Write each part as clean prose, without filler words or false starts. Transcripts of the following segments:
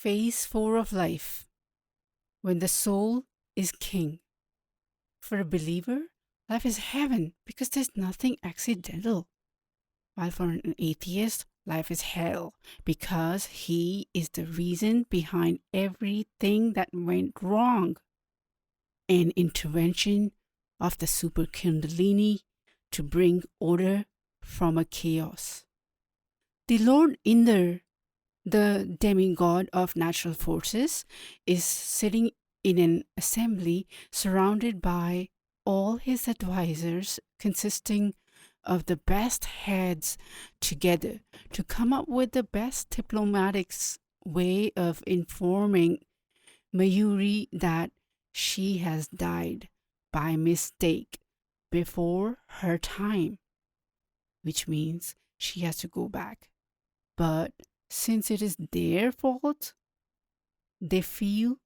Phase 4 of life, when the soul is king. For a believer, life is heaven because there's nothing accidental. While for an atheist, life is hell because he is the reason behind everything that went wrong. An intervention of the super kundalini to bring order from a chaos. The Lord Indra, the demigod of natural forces, is sitting in an assembly surrounded by all his advisors, consisting of the best heads together to come up with the best diplomatic way of informing Mayuri that she has died by mistake before her time, which means she has to go back. But since it is their fault, they feel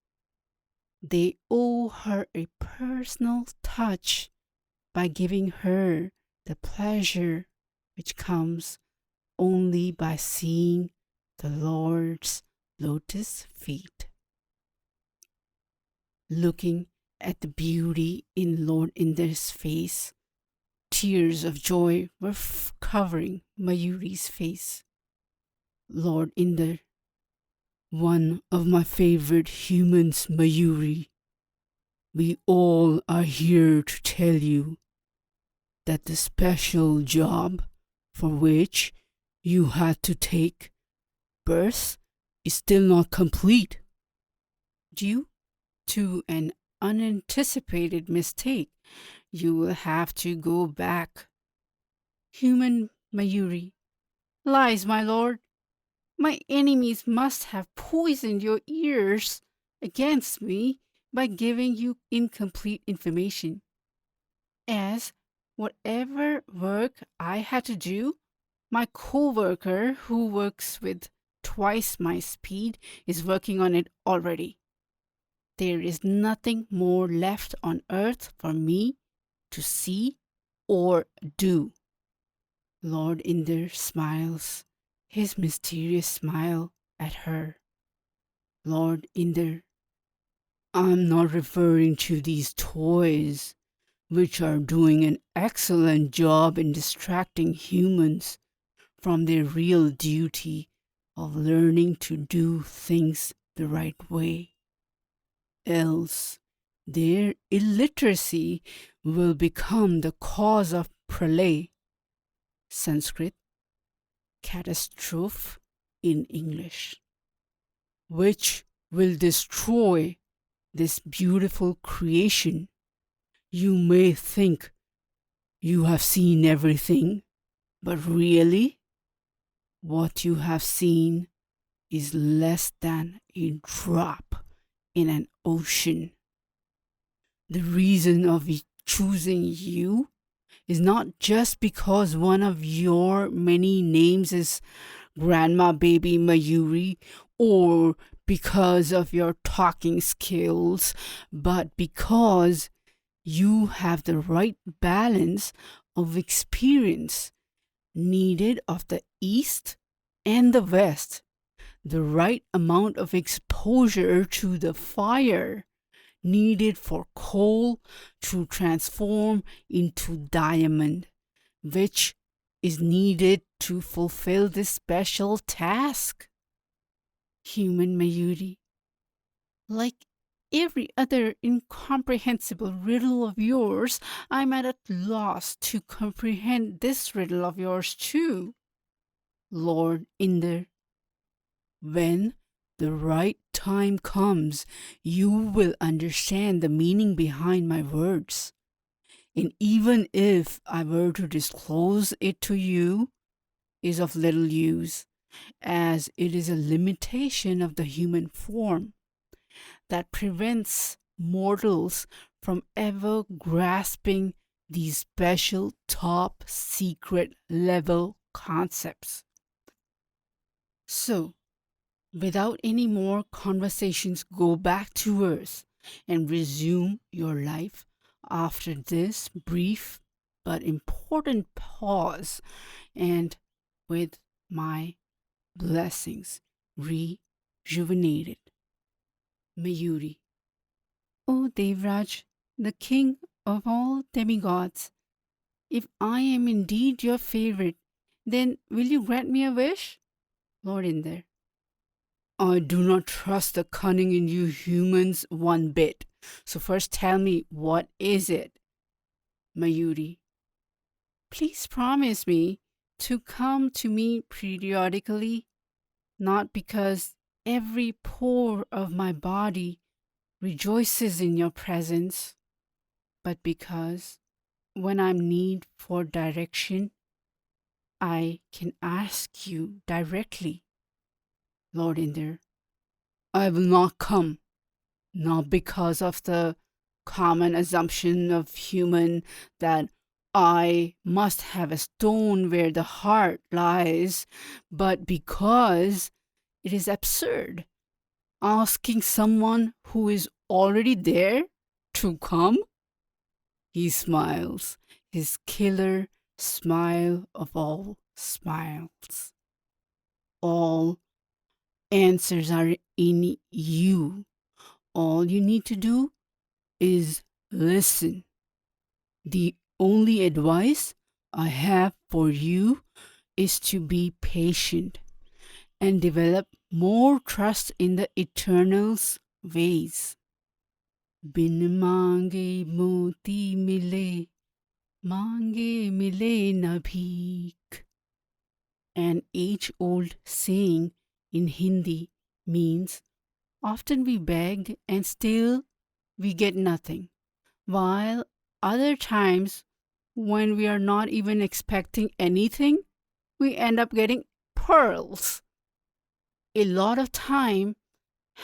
they owe her a personal touch by giving her the pleasure which comes only by seeing the Lord's lotus feet. Looking at the beauty in Lord Indra's face, tears of joy were covering Mayuri's face. Lord Indra, one of my favorite humans, Mayuri, we all are here to tell you that the special job for which you had to take birth is still not complete. Due to an unanticipated mistake, you will have to go back. Human Mayuri, lies, my lord. My enemies must have poisoned your ears against me by giving you incomplete information. As whatever work I had to do, my co-worker who works with twice my speed is working on it already. There is nothing more left on earth for me to see or do. Lord Indra smiles, his mysterious smile at her. Lord Indra, I'm not referring to these toys, which are doing an excellent job in distracting humans from their real duty of learning to do things the right way. Else, their illiteracy will become the cause of pralay, Sanskrit, catastrophe in English, which will destroy this beautiful creation. You may think you have seen everything, but really, what you have seen is less than a drop in an ocean. The reason of choosing you is not just because one of your many names is Grandma Baby Mayuri, or because of your talking skills, but because you have the right balance of experience needed of the East and the West, the right amount of exposure to the fire needed for coal to transform into diamond, which is needed to fulfill this special task. Human Mayuri, like every other incomprehensible riddle of yours, I'm at a loss to comprehend this riddle of yours too. Lord Indra, when the right time comes, you will understand the meaning behind my words. And even if I were to disclose it to you, is of little use, as it is a limitation of the human form that prevents mortals from ever grasping these special top secret level concepts. So, without any more conversations, go back to Earth and resume your life after this brief but important pause, and with my blessings, rejuvenated. Mayuri. O Devraj, the king of all demigods, if I am indeed your favorite, then will you grant me a wish? Lord Inder. I do not trust the cunning in you humans one bit. So first tell me, what is it? Mayuri. Please promise me to come to me periodically, not because every pore of my body rejoices in your presence, but because when I'm in need for direction, I can ask you directly. Lord Inder. I will not come, not because of the common assumption of human that I must have a stone where the heart lies, but because it is absurd asking someone who is already there to come. He smiles, his killer smile of all smiles. All answers are in you. All you need to do is listen. The only advice I have for you is to be patient and develop more trust in the Eternal's ways. Bin mange moti mile, mange mile na bhik. An age-old saying in Hindi means often we beg and still we get nothing, while other times when we are not even expecting anything, we end up getting pearls. A lot of time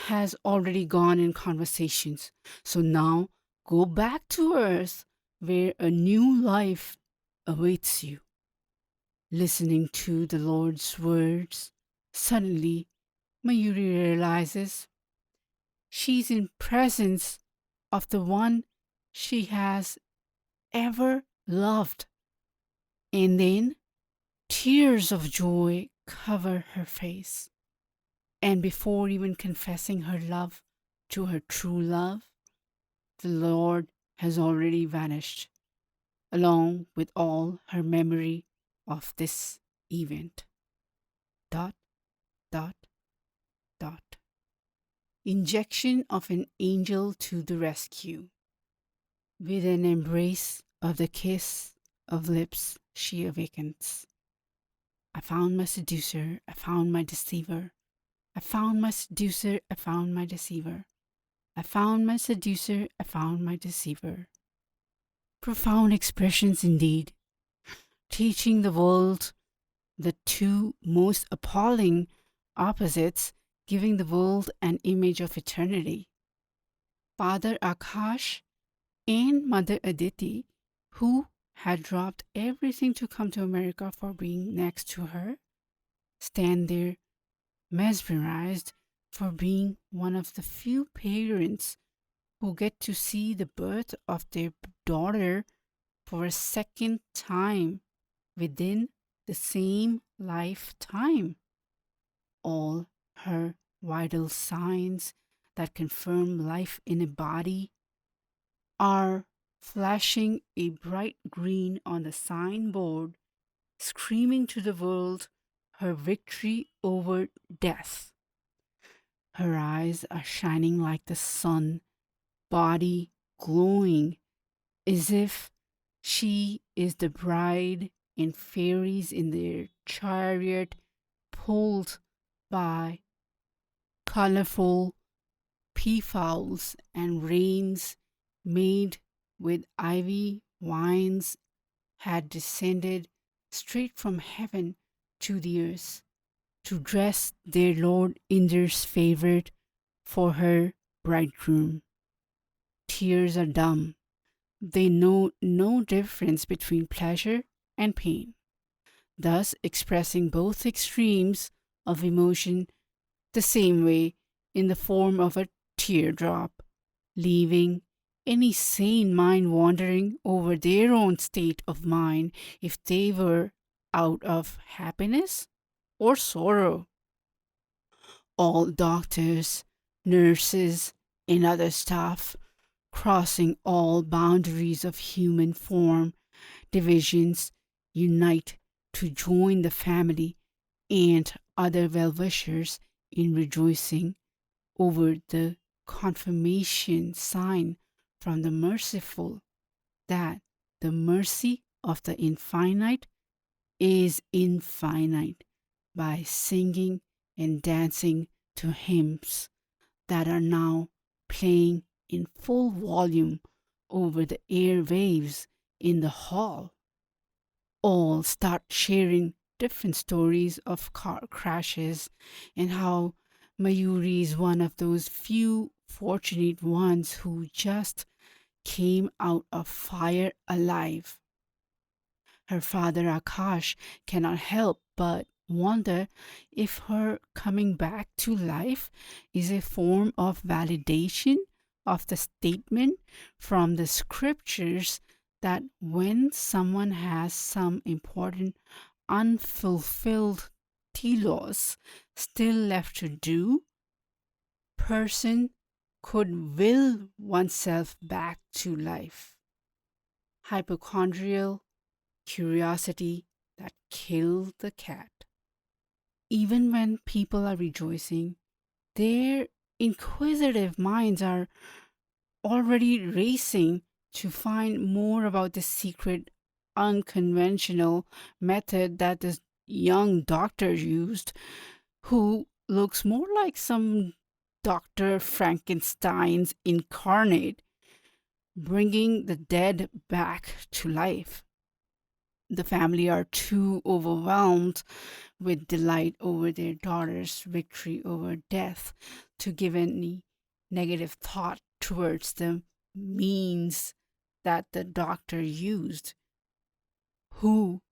has already gone in conversations, so now go back to earth where a new life awaits you. Listening to the Lord's words, suddenly Mayuri realizes she's in presence of the one she has ever loved. And then tears of joy cover her face. And before even confessing her love to her true love, the Lord has already vanished, along with all her memory of this event. Dot, dot, dot. Injection of an angel to the rescue. With an embrace of the kiss of lips, she awakens. I found my seducer, I found my deceiver. I found my seducer, I found my deceiver. I found my seducer, I found my deceiver. Profound expressions indeed, teaching the world the two most appalling opposites, giving the world an image of eternity. Father Akash and Mother Aditi, who had dropped everything to come to America for being next to her, stand there mesmerized for being one of the few parents who get to see the birth of their daughter for a second time within the same lifetime. All her vital signs that confirm life in a body are flashing a bright green on the signboard, screaming to the world her victory over death. Her eyes are shining like the sun, body glowing as if she is the bride and fairies in their chariot pulled by colorful peafowls and reins made with ivy vines had descended straight from heaven to the earth to dress their Lord Inder's favorite for her bridegroom. Tears are dumb. They know no difference between pleasure and pain, thus expressing both extremes of emotion the same way in the form of a teardrop, leaving any sane mind wondering over their own state of mind if they were out of happiness or sorrow. all doctors, nurses, and other staff, crossing all boundaries of human form, divisions, unite to join the family and other well-wishers in rejoicing over the confirmation sign from the merciful that the mercy of the infinite is infinite, by singing and dancing to hymns that are now playing in full volume over the airwaves in the hall. All start sharing different stories of car crashes and how Mayuri is one of those few fortunate ones who just came out of fire alive. Her father Akash cannot help but wonder if her coming back to life is a form of validation of the statement from the scriptures that when someone has some important unfulfilled telos still left to do, person could will oneself back to life. Hypochondrial curiosity that killed the cat. Even when people are rejoicing, their inquisitive minds are already racing to find more about the secret, unconventional method that this young doctor used, who looks more like some Dr. Frankenstein's incarnate, bringing the dead back to life. The family are too overwhelmed with delight over their daughter's victory over death to give any negative thought towards the means that the doctor used, who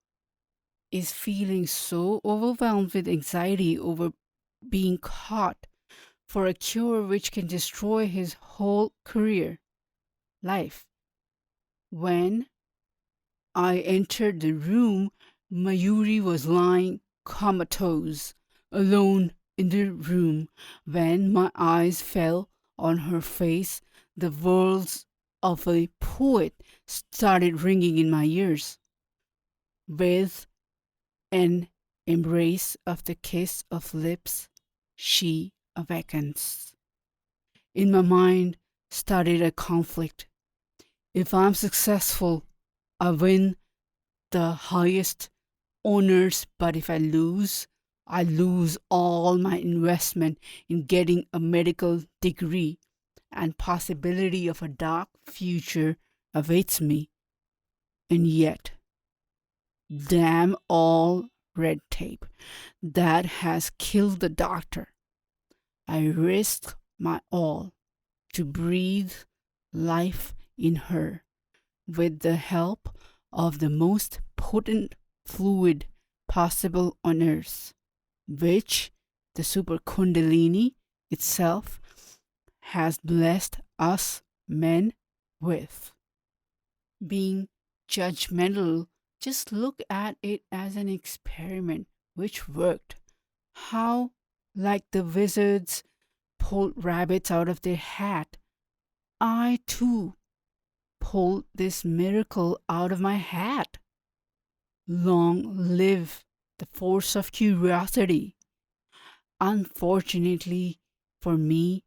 is feeling so overwhelmed with anxiety over being caught for a cure which can destroy his whole career, life. When I entered the room, Mayuri was lying comatose, alone in the room. When my eyes fell on her face, the words of a poet started ringing in my ears. With an embrace of the kiss of lips, she awakens. In my mind started a conflict. If I'm successful, I win the highest honors, but if I lose all my investment in getting a medical degree, and possibility of a dark future awaits me. And yet, damn all red tape that has killed the doctor. I risked my all to breathe life in her with the help of the most potent fluid possible on earth, which the super kundalini itself has blessed us men with. Being judgmental, just look at it as an experiment which worked. How, like the wizards pulled rabbits out of their hat, I too pulled this miracle out of my hat. Long live the force of curiosity. Unfortunately for me,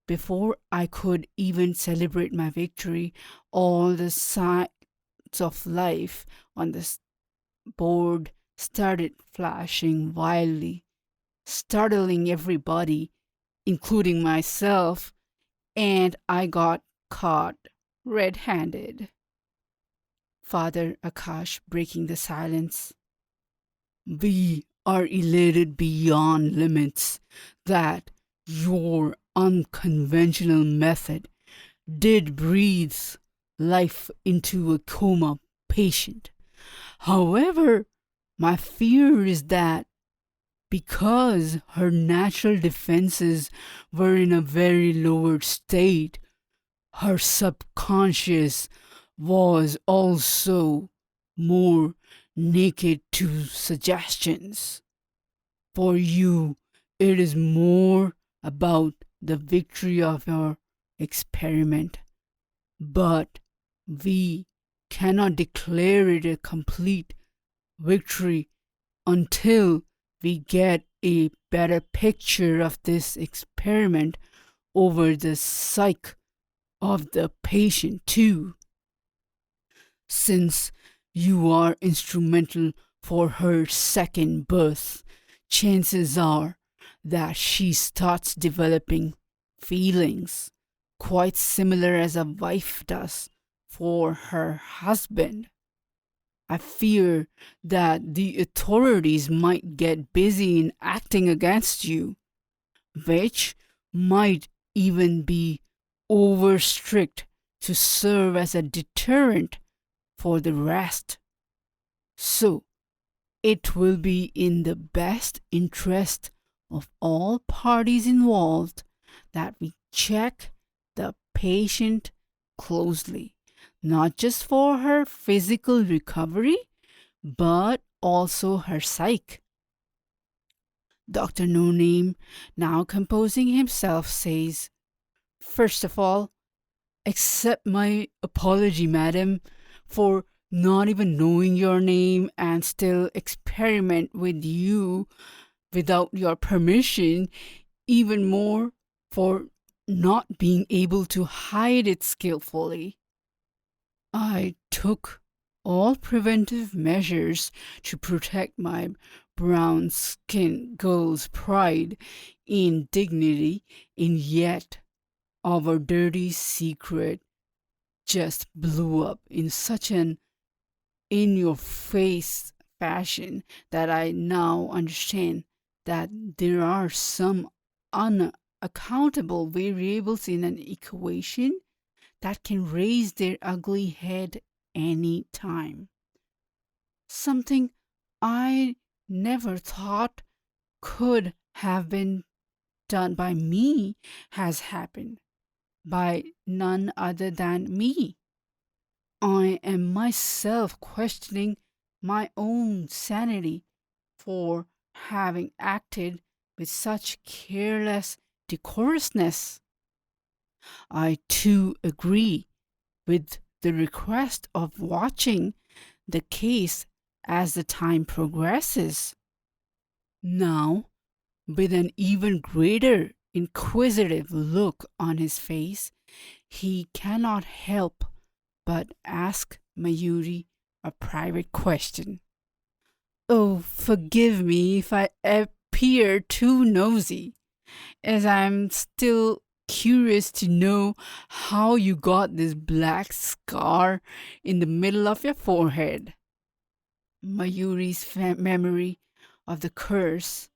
before I could even celebrate my victory, all the signs of life on the board started flashing wildly, startling everybody, including myself, and I got caught red-handed. Father Akash breaking the silence. We are elated beyond limits that your unconventional method did breathe life into a coma patient. However, my fear is that because her natural defenses were in a very lowered state, her subconscious was also more naked to suggestions. For you It is more about the victory of your experiment, but we cannot declare it a complete victory until we get a better picture of this experiment over the psyche of the patient too. Since you are instrumental for her second birth, chances are that she starts developing feelings quite similar as a wife does for her husband. I fear that the authorities might get busy in acting against you, which might even be over strict to serve as a deterrent for the rest. So, it will be in the best interest of all parties involved that we check the patient closely, not just for her physical recovery, but also her psyche. Dr. No Name, now composing himself, says, "First of all, accept my apology, madam, for not even knowing your name and still experiment with you without your permission, even more for not being able to hide it skillfully. I took all preventive measures to protect my brown skinned girl's pride and dignity, and yet our dirty secret just blew up in such an in your face fashion that I now understand that there are some unaccountable variables in an equation that can raise their ugly head any time. Something I never thought could have been done by me has happened by none other than me. I am myself questioning my own sanity for having acted with such careless decorousness. I too agree with the request of watching the case as the time progresses. Now, with an even greater inquisitive look on his face, he cannot help but ask Mayuri a private question. Oh, forgive me if I appear too nosy, as I'm still curious to know how you got this black scar in the middle of your forehead. Mayuri's memory of the curse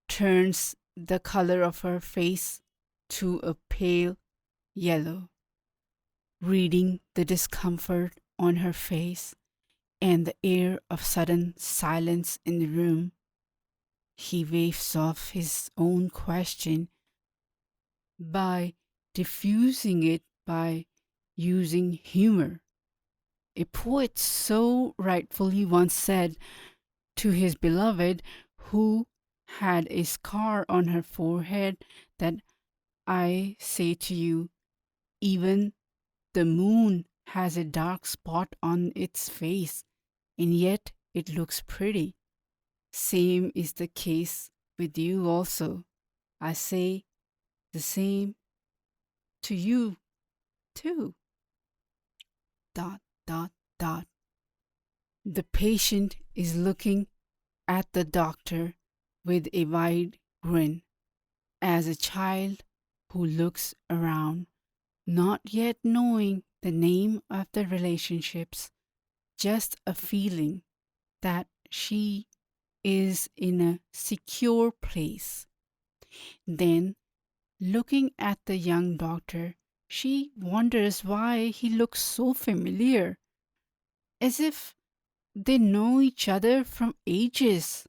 turns the color of her face to a pale yellow. Reading the discomfort on her face and the air of sudden silence in the room, he waves off his own question by diffusing it by using humor. A poet so rightfully once said to his beloved, who had a scar on her forehead, that I say to you, even the moon has a dark spot on its face, and yet it looks pretty. Same is the case with you also. I say the same to you too. Dot, dot, dot. The patient is looking at the doctor with a wide grin, as a child who looks around, not yet knowing the name of the relationships, just a feeling that she is in a secure place. Then, looking at the young doctor, she wonders why he looks so familiar, as if they know each other from ages,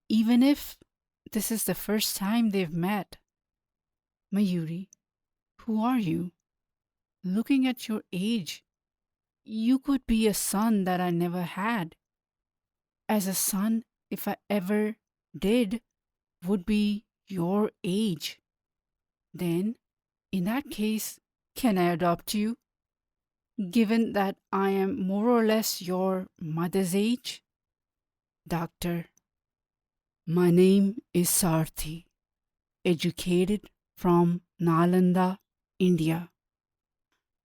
even if this is the first time they've met. Mayuri, who are you? Looking at your age, you could be a son that I never had. As a son, if I ever did, would be your age. Then, in that case, can I adopt you, given that I am more or less your mother's age? Doctor, my name is Sarthi, educated from Nalanda, India.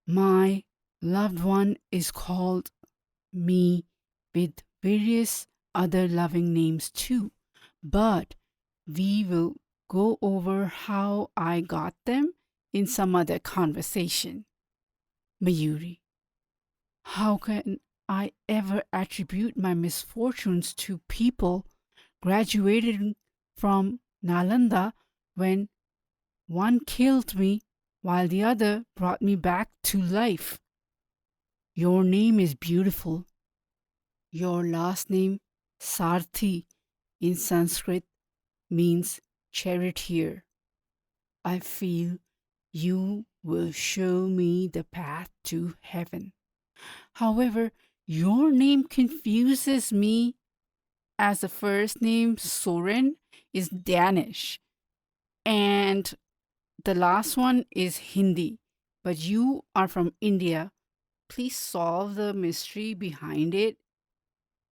My loved one is called me with various other loving names too, but we will go over how I got them in some other conversation. Mayuri, how can I ever attribute my misfortunes to people graduating from Nalanda when one killed me while the other brought me back to life? Your name is beautiful. Your last name, Sarthi, in Sanskrit means charioteer. I feel you will show me the path to heaven. However, your name confuses me, as the first name Soren is Danish and the last one is Hindi, but you are from India. Please solve the mystery behind it.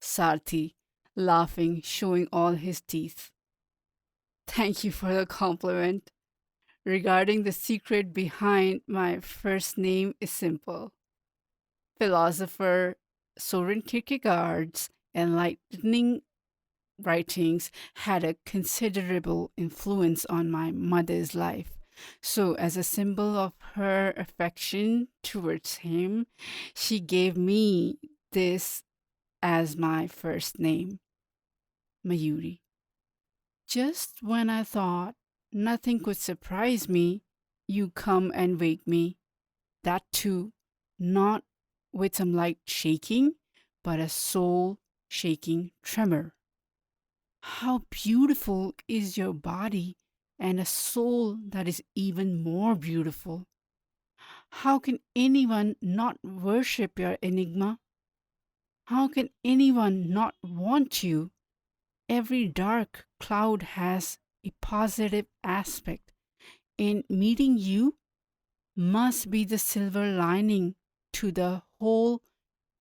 Sarthi, laughing, showing all his teeth. Thank you for the compliment. Regarding the secret behind my first name is simple. Philosopher Soren Kierkegaard's enlightening writings had a considerable influence on my mother's life. So, as a symbol of her affection towards him, she gave me this as my first name, Mayuri. Just when I thought nothing could surprise me, you come and wake me. That too, not with some light shaking, but a soul shaking tremor. How beautiful is your body, and a soul that is even more beautiful. How can anyone not worship your enigma? How can anyone not want you? Every dark cloud has a positive aspect, and meeting you must be the silver lining to the whole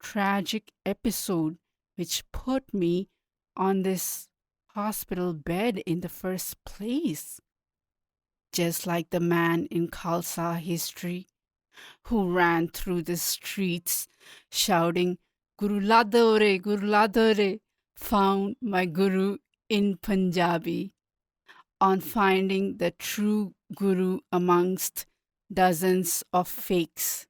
tragic episode which put me on this hospital bed in the first place. Just like the man in Khalsa history who ran through the streets shouting, Guru Ladore, Guru Ladore, found my Guru in Punjabi. On finding the true Guru amongst dozens of fakes,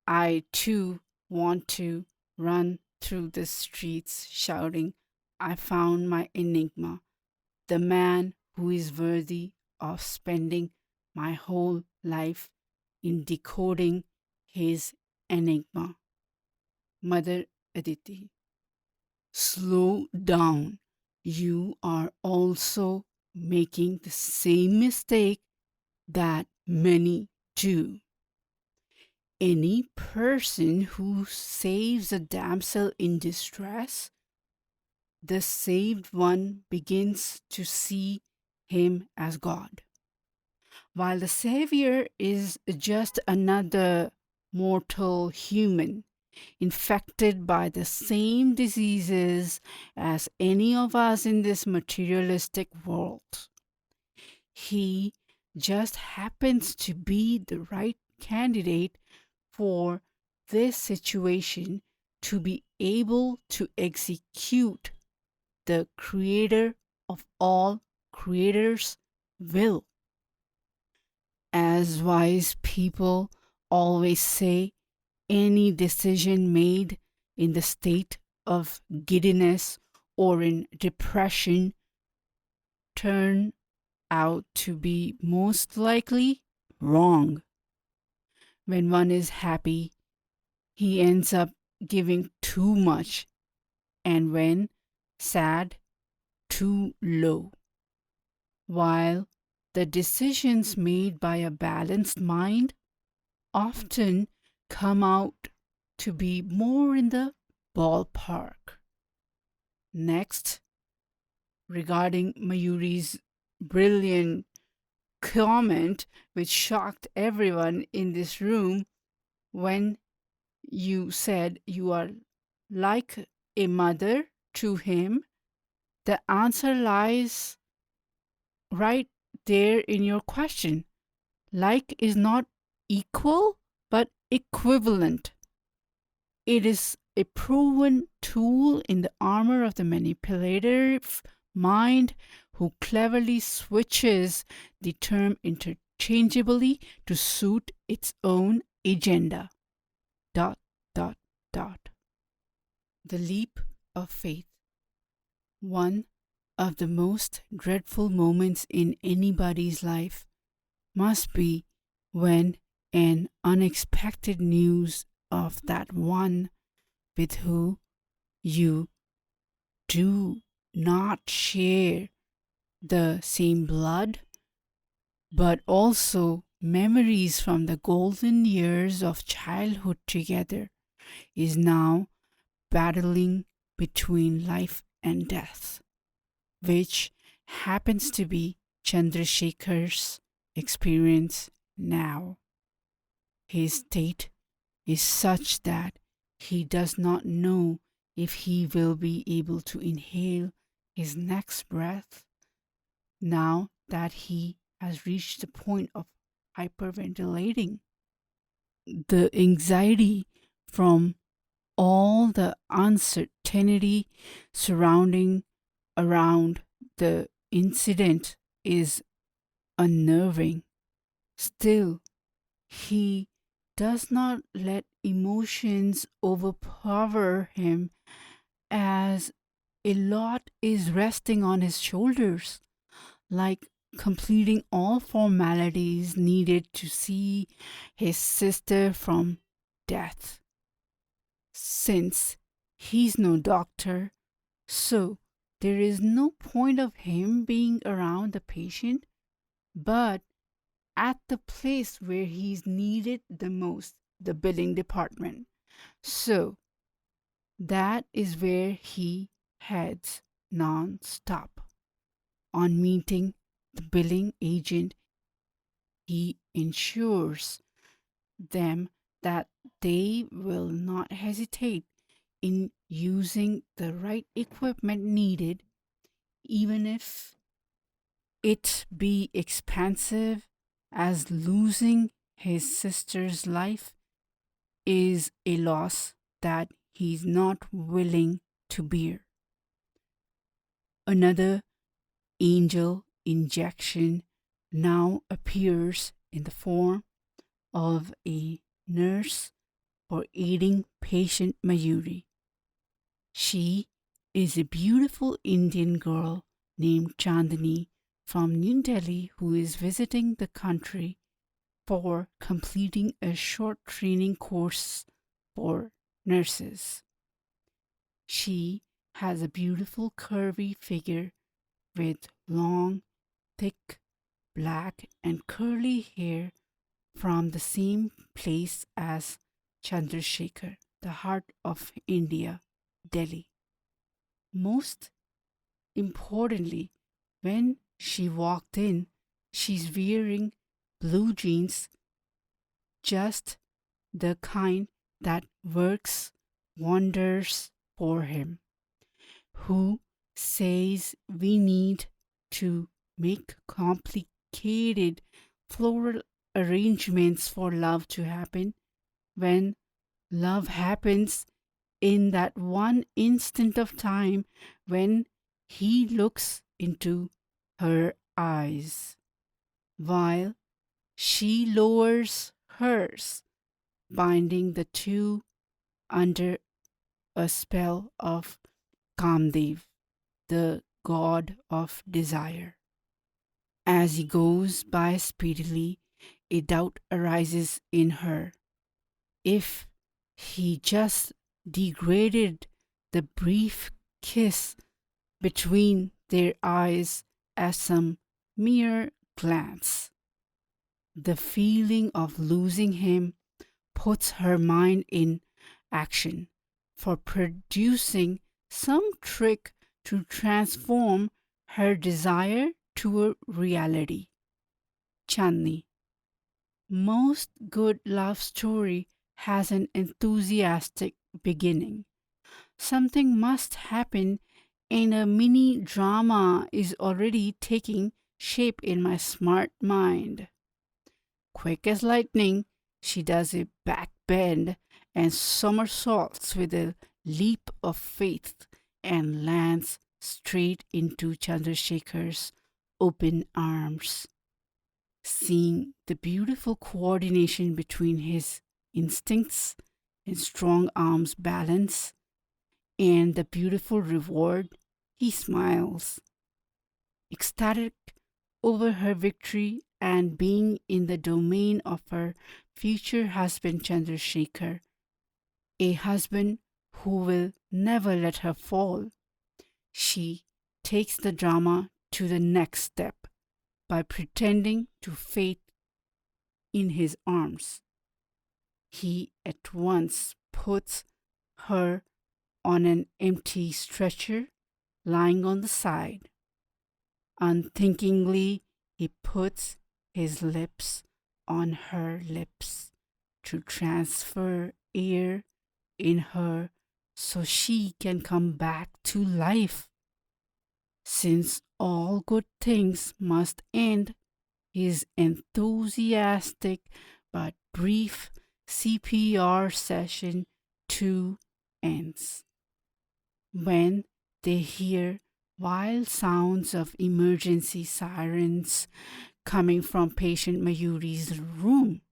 I too want to run through the streets shouting, I found my enigma, the man who is worthy of spending my whole life in decoding his enigma. Mother Aditi. Slow down. You are also making the same mistake that many do. Any person who saves a damsel in distress, the saved one begins to see him as God, while the Savior is just another mortal human infected by the same diseases as any of us in this materialistic world. He just happens to be the right candidate for this situation to be able to execute the Creator of all creators' will. As wise people always say, any decision made in the state of giddiness or in depression turn out to be most likely wrong. When one is happy, he ends up giving too much, and when sad, too low. While the decisions made by a balanced mind often come out to be more in the ballpark. Next, regarding Mayuri's brilliant comment which shocked everyone in this room when you said you are like a mother to him. The answer lies right there in your question. Like is not equal, but equivalent. It is a proven tool in the armor of the manipulative mind who cleverly switches the term interchangeably to suit its own agenda. Dot, dot, dot. The leap of faith. One of the most dreadful moments in anybody's life must be when an unexpected news of that one with who you do not share the same blood, but also memories from the golden years of childhood together, is now battling between life and death, which happens to be Chandrasekhar's experience now. His state is such that he does not know if he will be able to inhale his next breath now that he has reached the point of hyperventilating. The anxiety from all the uncertainty surrounding around the incident is unnerving. Still, he does not let emotions overpower him, as a lot is resting on his shoulders, like completing all formalities needed to see his sister from death. Since he's no doctor, so there is no point of him being around the patient, but at the place where he's needed the most, the billing department. So that is where he heads non-stop. On meeting the billing agent, he ensures them that they will not hesitate in using the right equipment needed, even if it be expensive, as losing his sister's life is a loss that he's not willing to bear. Another angel injection now appears in the form of a nurse for aiding patient Mayuri. She is a beautiful Indian girl named Chandani from New Delhi who is visiting the country for completing a short training course for nurses. She has a beautiful curvy figure with long, thick, black and curly hair from the same place as Chandrasekhar, the heart of India, Delhi. Most importantly, when she walked in, she's wearing blue jeans, just the kind that works wonders for him, who says we need to make complicated floral arrangements for love to happen when love happens in that one instant of time when he looks into her eyes, while she lowers hers, binding the two under a spell of Kamdev, the god of desire. As he goes by speedily, a doubt arises in her. If he just degraded the brief kiss between their eyes as some mere glance, the feeling of losing him puts her mind in action for producing some trick to transform her desire to a reality. Chandni. Most good love story has an enthusiastic beginning. Something must happen and a mini drama is already taking shape in my smart mind. Quick as lightning, she does a back bend and somersaults with a leap of faith and lands straight into Chandrasekhar's open arms. Seeing the beautiful coordination between his instincts and strong arms balance and the beautiful reward, he smiles, ecstatic over her victory and being in the domain of her future husband Chandrasekhar, a husband who will never let her fall. She takes the drama to the next step by pretending to faint in his arms. He at once puts her on an empty stretcher lying on the side. Unthinkingly, he puts his lips on her lips to transfer air in her so she can come back to life. Since all good things must end, his enthusiastic but brief CPR session too ends. When they hear wild sounds of emergency sirens coming from patient Mayuri's room,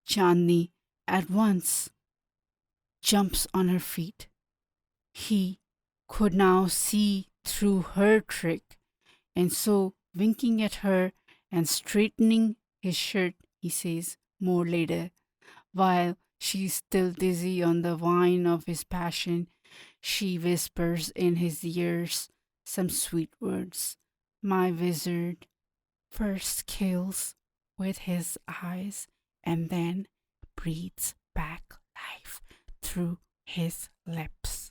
Chandni at once jumps on her feet. He could now see through her trick, and so winking at her and straightening his shirt, he says more later, while she's still dizzy on the wine of his passion, she whispers in his ears some sweet words. My wizard first kills with his eyes and then breathes back life through his lips.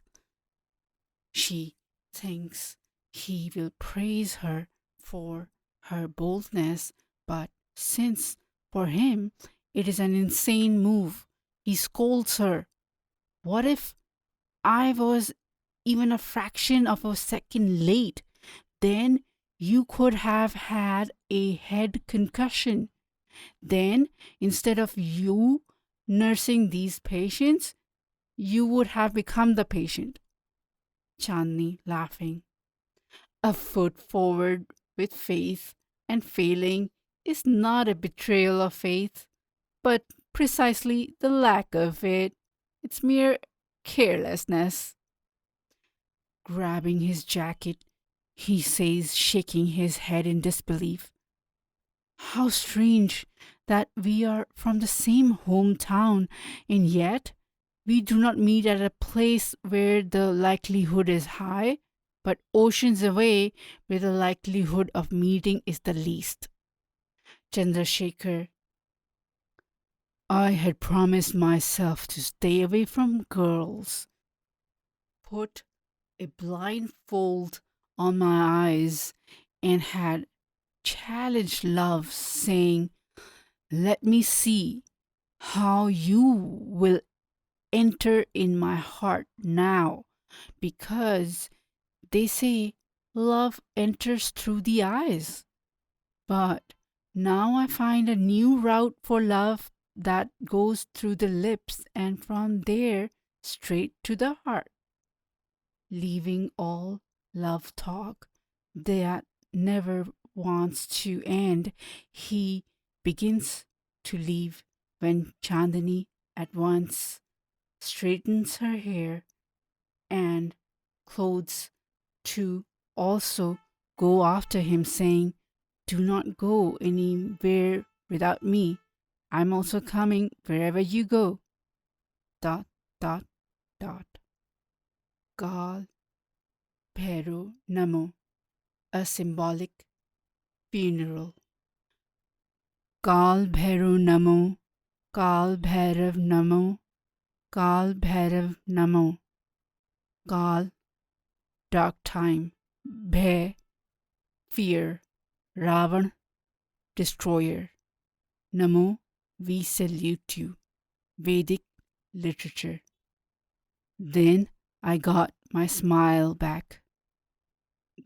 She thinks he will praise her for her boldness, but since for him it is an insane move, he scolds her. What if I was even a fraction of a second late? Then you could have had a head concussion. Then, instead of you nursing these patients, you would have become the patient. Chandni laughing. A foot forward with faith and failing is not a betrayal of faith, but precisely the lack of it. It's mere carelessness. Grabbing his jacket, he says, shaking his head in disbelief. How strange that we are from the same hometown, and yet we do not meet at a place where the likelihood is high, but oceans away where the likelihood of meeting is the least. Chandrasekhar. I had promised myself to stay away from girls. Put a blindfold on my eyes and had challenged love, saying, let me see how you will enter in my heart now, because they say love enters through the eyes. But now I find a new route for love that goes through the lips and from there straight to the heart. Leaving all love talk that never wants to end, he begins to leave when Chandni at once straightens her hair and clothes to also go after him, saying, do not go anywhere without me. I'm also coming wherever you go. ... Gal Bhairo Namo, a symbolic funeral. Gal Bhairo Namo, Gal Bhairav Namo, Gal Bhairav Namo. Gal, dark time. Bhay, fear. Ravan, destroyer. Namo, we salute you. Vedic literature. Then I got my smile back.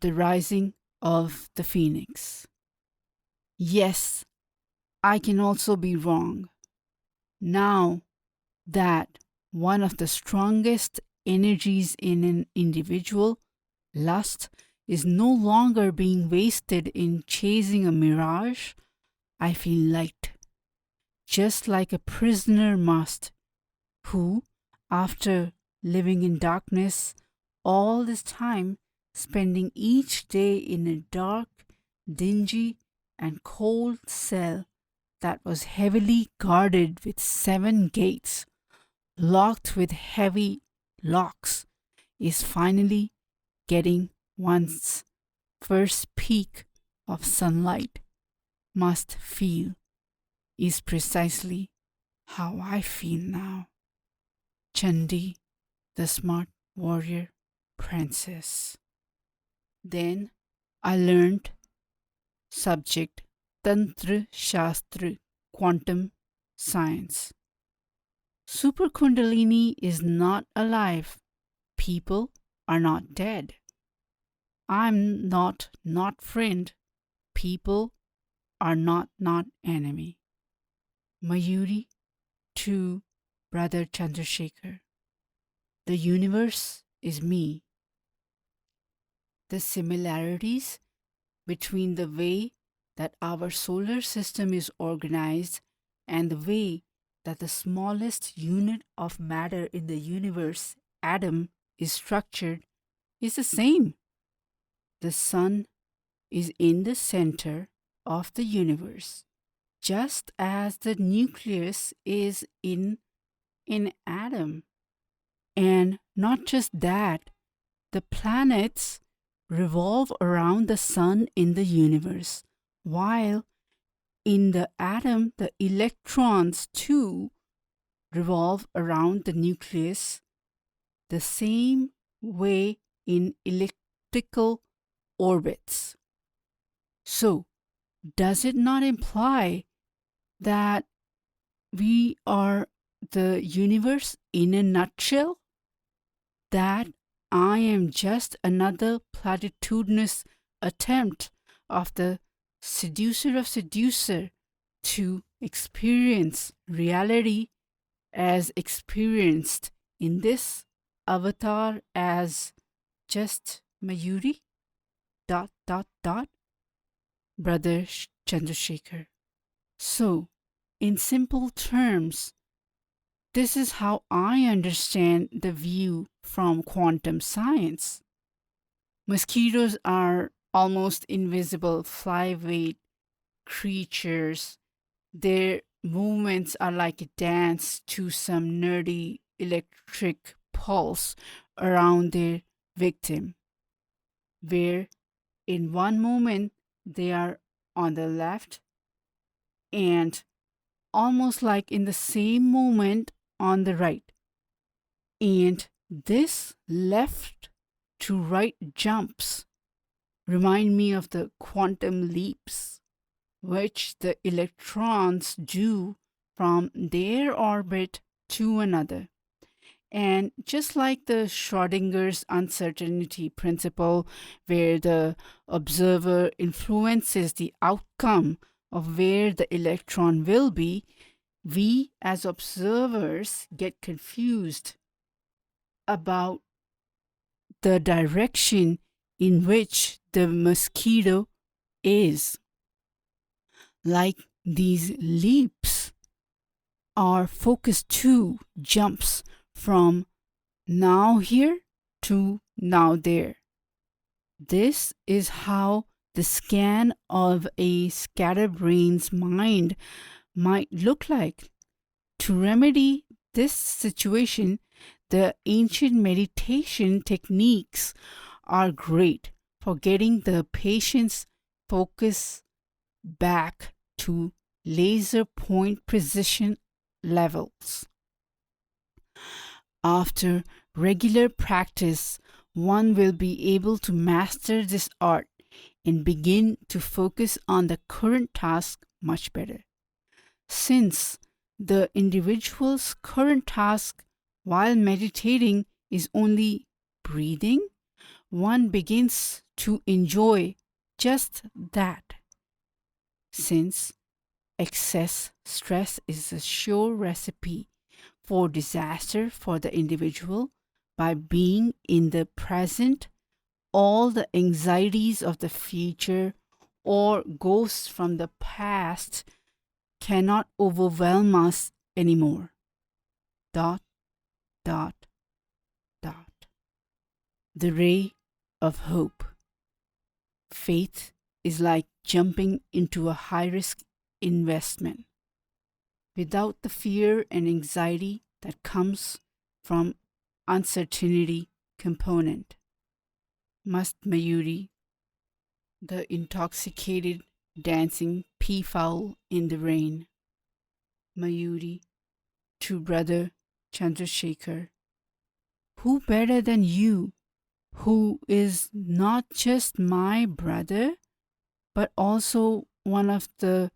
The rising of the phoenix. Yes, I can also be wrong. Now that one of the strongest energies in an individual, lust, is no longer being wasted in chasing a mirage, I feel light, just like a prisoner must, who, after living in darkness all this time, spending each day in a dark, dingy, and cold cell that was heavily guarded with 7 gates, locked with heavy locks, is finally getting one's first peak of sunlight, must feel, is precisely how I feel now. Chandi, the smart warrior princess. Then I learned subject Tantra Shastra, quantum science. Super Kundalini is not alive. People are not dead. I'm not friend. People are not enemy. Mayuri to Brother Chandrasekhar. The universe is me. The similarities between the way that our solar system is organized and the way that the smallest unit of matter in the universe, atom, is structured is the same. The sun is in the center of the universe, just as the nucleus is in an atom. And not just that, the planets revolve around the sun in the universe, while in the atom, the electrons too revolve around the nucleus the same way in elliptical orbits. So, does it not imply that we are the universe in a nutshell? That I am just another platitudinous attempt of the seducer of seducer to experience reality as experienced in this avatar as just Mayuri? ... Brother Chandrasekhar. So, in simple terms, this is how I understand the view from quantum science. Mosquitoes are almost invisible flyweight creatures. Their movements are like a dance to some nerdy electric pulse around their victim, where in one moment they are on the left and almost like in the same moment on the right. And this left to right jumps remind me of the quantum leaps which the electrons do from their orbit to another. And just like the Schrodinger's uncertainty principle, where the observer influences the outcome of where the electron will be, we as observers get confused about the direction in which the mosquito is. Like these leaps are focused to jumps from now here to now there. This is how the scan of a scatterbrain's mind might look like. To remedy this situation, the ancient meditation techniques are great for getting the patient's focus back to laser point precision levels. After regular practice, one will be able to master this art and begin to focus on the current task much better. Since the individual's current task while meditating is only breathing, one begins to enjoy just that. Since excess stress is a sure recipe for disaster for the individual, by being in the present, all the anxieties of the future or ghosts from the past cannot overwhelm us anymore. Dot, dot, dot. The ray of hope. Faith is like jumping into a high-risk investment without the fear and anxiety that comes from uncertainty component. Mast-mayuri, the intoxicated dancing peafowl in the rain. Mayuri, to brother Chandrasekhar, who better than you, who is not just my brother, but also one of the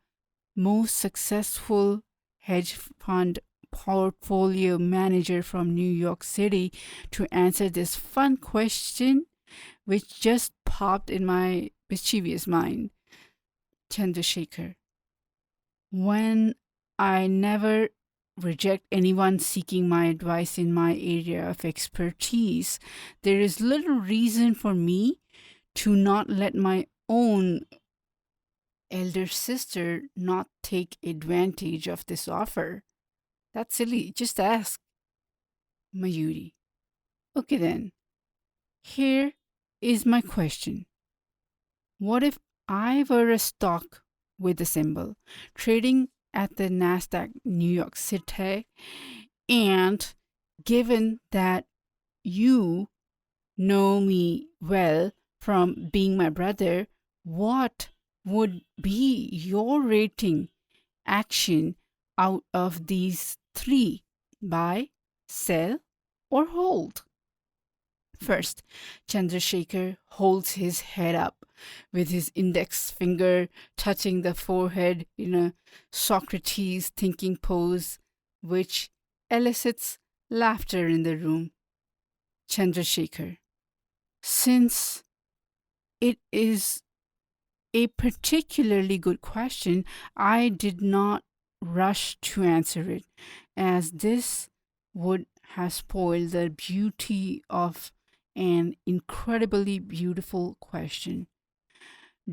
most successful hedge fund portfolio manager from New York City, to answer this fun question which just popped in my mischievous mind. Chandrasekhar, when I never reject anyone seeking my advice in my area of expertise, there is little reason for me to not let my own elder sister not take advantage of this offer. That's silly. Just ask. Mayuri. Okay then. Here is my question. What if I were a stock with a symbol trading at the Nasdaq New York City, and given that you know me well from being my brother, what would be your rating action out of these three: buy, sell, or hold? First, Chandrasekhar holds his head up with his index finger touching the forehead in a Socrates thinking pose, which elicits laughter in the room. Chandrasekhar, since it is a particularly good question, I did not rush to answer it, as this would have spoiled the beauty of an incredibly beautiful question.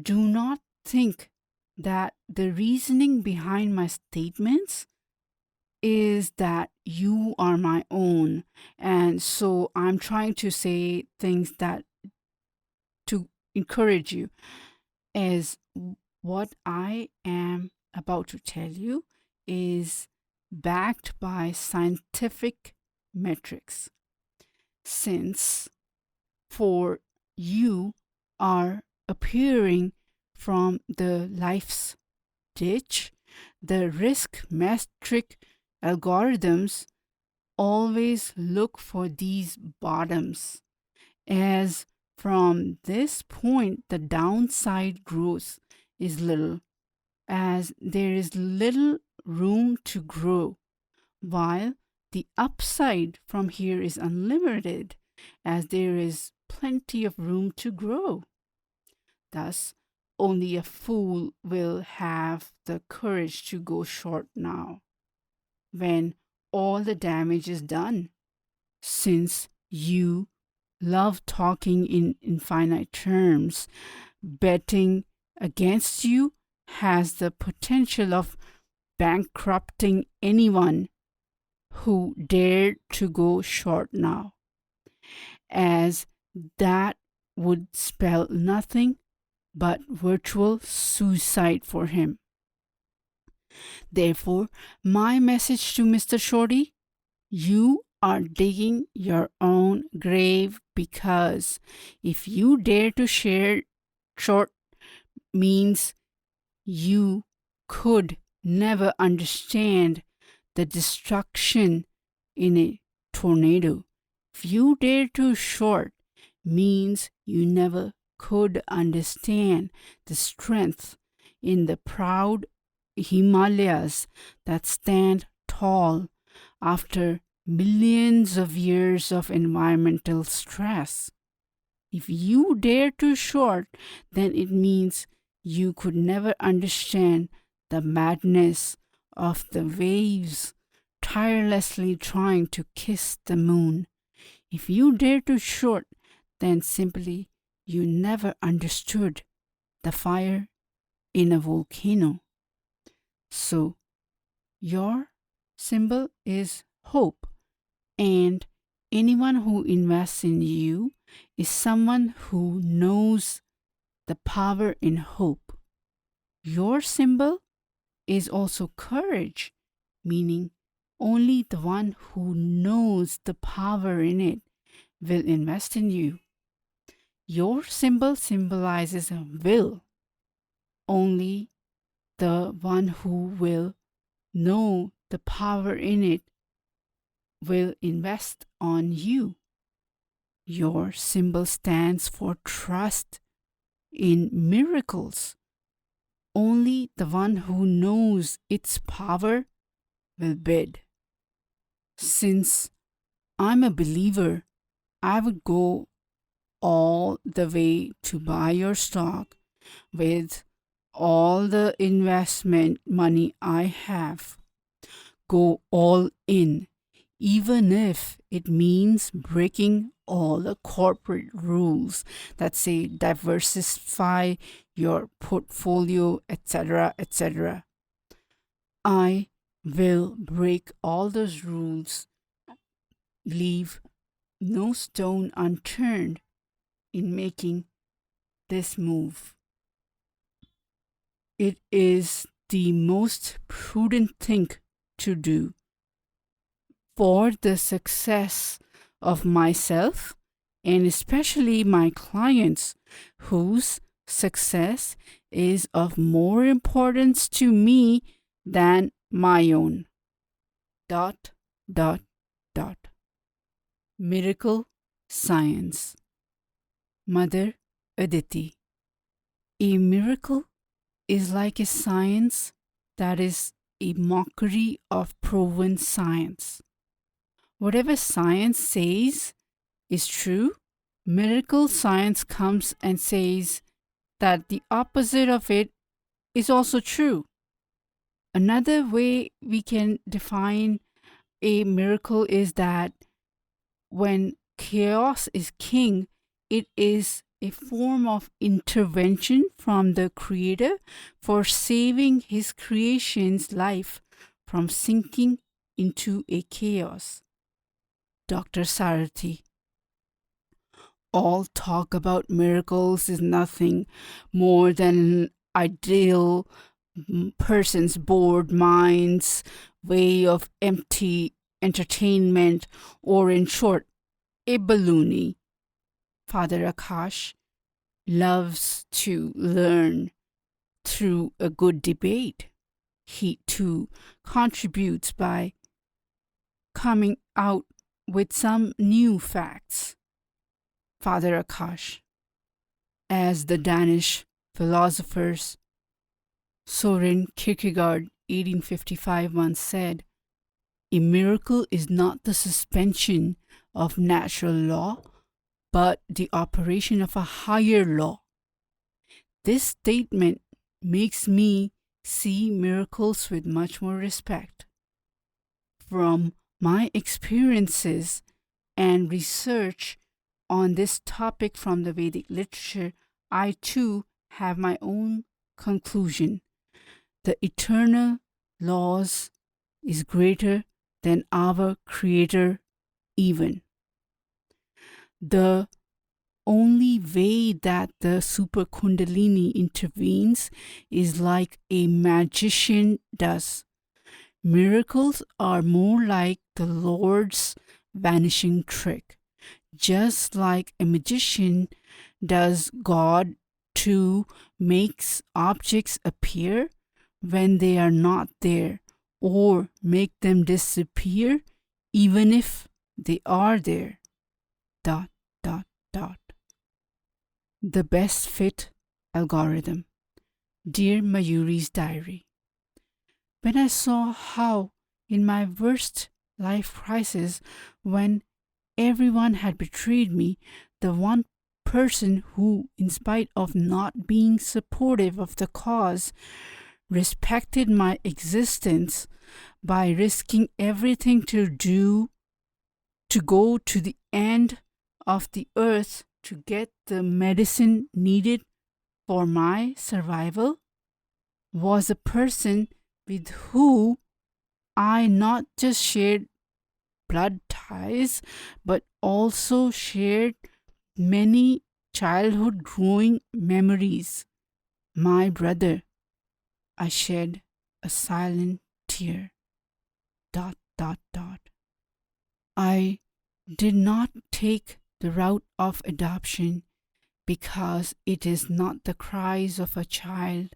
Do not think that the reasoning behind my statements is that you are my own, and so I'm trying to say things that to encourage you, as what I am about to tell you is backed by scientific metrics. Since for you are appearing from the life's ditch, the risk metric algorithms always look for these bottoms, as from this point the downside growth is little, as there is little room to grow, while the upside from here is unlimited, as there is plenty of room to grow. Thus, only a fool will have the courage to go short now, when all the damage is done. Since you love talking in infinite terms, betting against you has the potential of bankrupting anyone who dared to go short now, as that would spell nothing but virtual suicide for him. Therefore, my message to Mr. Shorty: you are digging your own grave, because if you dare to share short means you could never understand the destruction in a tornado. If you dare to short means you never could understand the strength in the proud Himalayas that stand tall after millions of years of environmental stress. If you dare to short, then it means you could never understand the madness of the waves tirelessly trying to kiss the moon. If you dare to short, then simply you never understood the fire in a volcano. So, your symbol is hope, and anyone who invests in you is someone who knows the power in hope. Your symbol is also courage, meaning only the one who knows the power in it will invest in you. Your symbol symbolizes a will. Only the one who will know the power in it will invest on you. Your symbol stands for trust in miracles. Only the one who knows its power will bid. Since I'm a believer, I would go all the way to buy your stock with all the investment money I have. Go all in, even if it means breaking all the corporate rules that say diversify your portfolio, etc., etc. I will break all those rules, leave no stone unturned in making this move. It is the most prudent thing to do for the success of myself and especially my clients whose success is of more importance to me than my own. ... Miracle Science. Mother Aditi. A miracle is like a science that is a mockery of proven science. Whatever science says is true, miracle science comes and says that the opposite of it is also true. Another way we can define a miracle is that when chaos is king, it is a form of intervention from the Creator for saving His creation's life from sinking into a chaos. Dr. Sarathi. All talk about miracles is nothing more than an ideal person's bored mind's way of empty entertainment, or in short, a balloony. Father Akash loves to learn through a good debate. He too contributes by coming out with some new facts. Father Akash, as the Danish philosophers Soren Kierkegaard 1855 once said, a miracle is not the suspension of natural law, but the operation of a higher law. This statement makes me see miracles with much more respect. From my experiences and research on this topic from the Vedic literature, I too have my own conclusion. The eternal laws is greater than our Creator even. The only way that the Super Kundalini intervenes is like a magician does. Miracles are more like the Lord's vanishing trick. Just like a magician does, God too makes objects appear when they are not there, or make them disappear even if they are there. ... The best fit algorithm. Dear Mayuri's diary. When I saw how, in my worst life crisis, when everyone had betrayed me, the one person who, in spite of not being supportive of the cause, respected my existence by risking everything to go to the end of the earth to get the medicine needed for my survival, was a person with who I not just shared blood ties, but also shared many childhood growing memories. My brother. I shed a silent tear. ... I did not take the route of adoption because it is not the cries of a child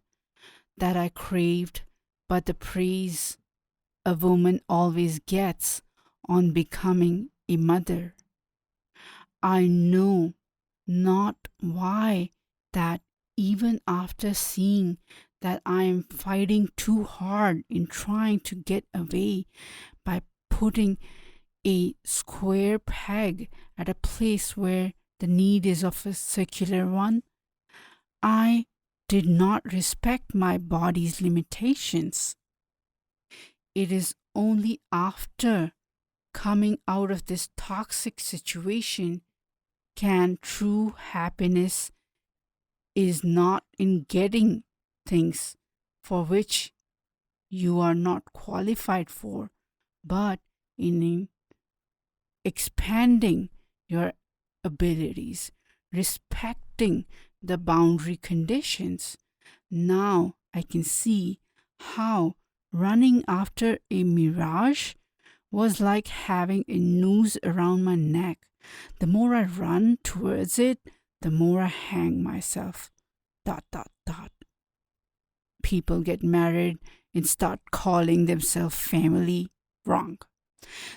that I craved, but the praise a woman always gets on becoming a mother. I know not why that even after seeing that I am fighting too hard in trying to get away by putting a square peg at a place where the need is of a circular one, I did not respect my body's limitations. It is only after coming out of this toxic situation can true happiness is not in getting things for which you are not qualified for, but in expanding your abilities, respecting the boundary conditions. Now I can see how running after a mirage was like having a noose around my neck. The more I run towards it, the more I hang myself. ... People get married and start calling themselves family. Wrong.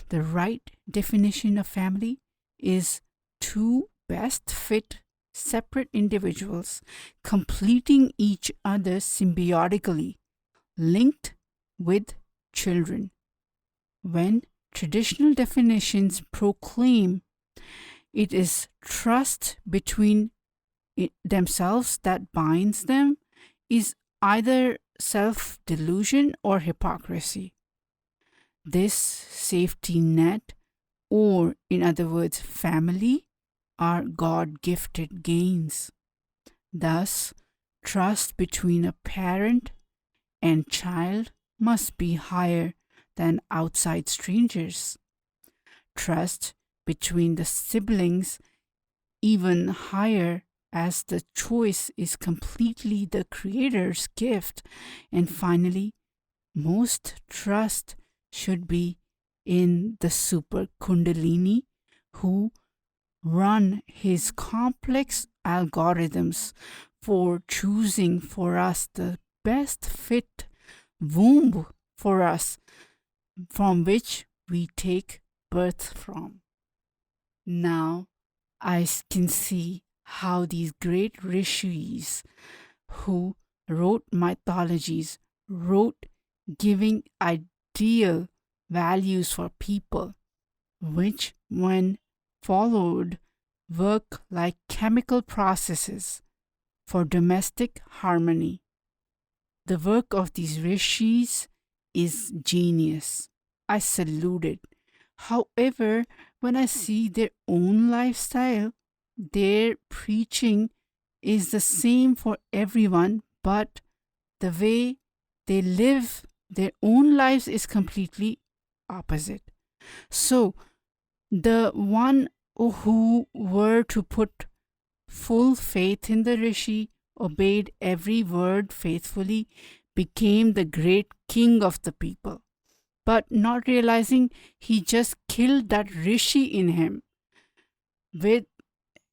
The right definition of family is two best fit separate individuals completing each other symbiotically, linked with children. When traditional definitions proclaim it is trust between themselves that binds them, is either self-delusion or hypocrisy. This safety net, or in other words, family, are God-gifted gains. Thus, trust between a parent and child must be higher than outside strangers. Trust between the siblings even higher, as the choice is completely the Creator's gift. And finally, most trust should be in the super kundalini who run his complex algorithms for choosing for us the best fit womb for us, from which we take birth from. Now I can see how these great rishis who wrote mythologies wrote giving ideal values for people, which when followed work like chemical processes for domestic harmony. The work of these rishis is genius. I salute it. However, when I see their own lifestyle, their preaching is the same for everyone, but the way they live their own lives is completely opposite. So, the one who were to put full faith in the rishi, obeyed every word faithfully, became the great king of the people, but not realizing he just killed that rishi in him with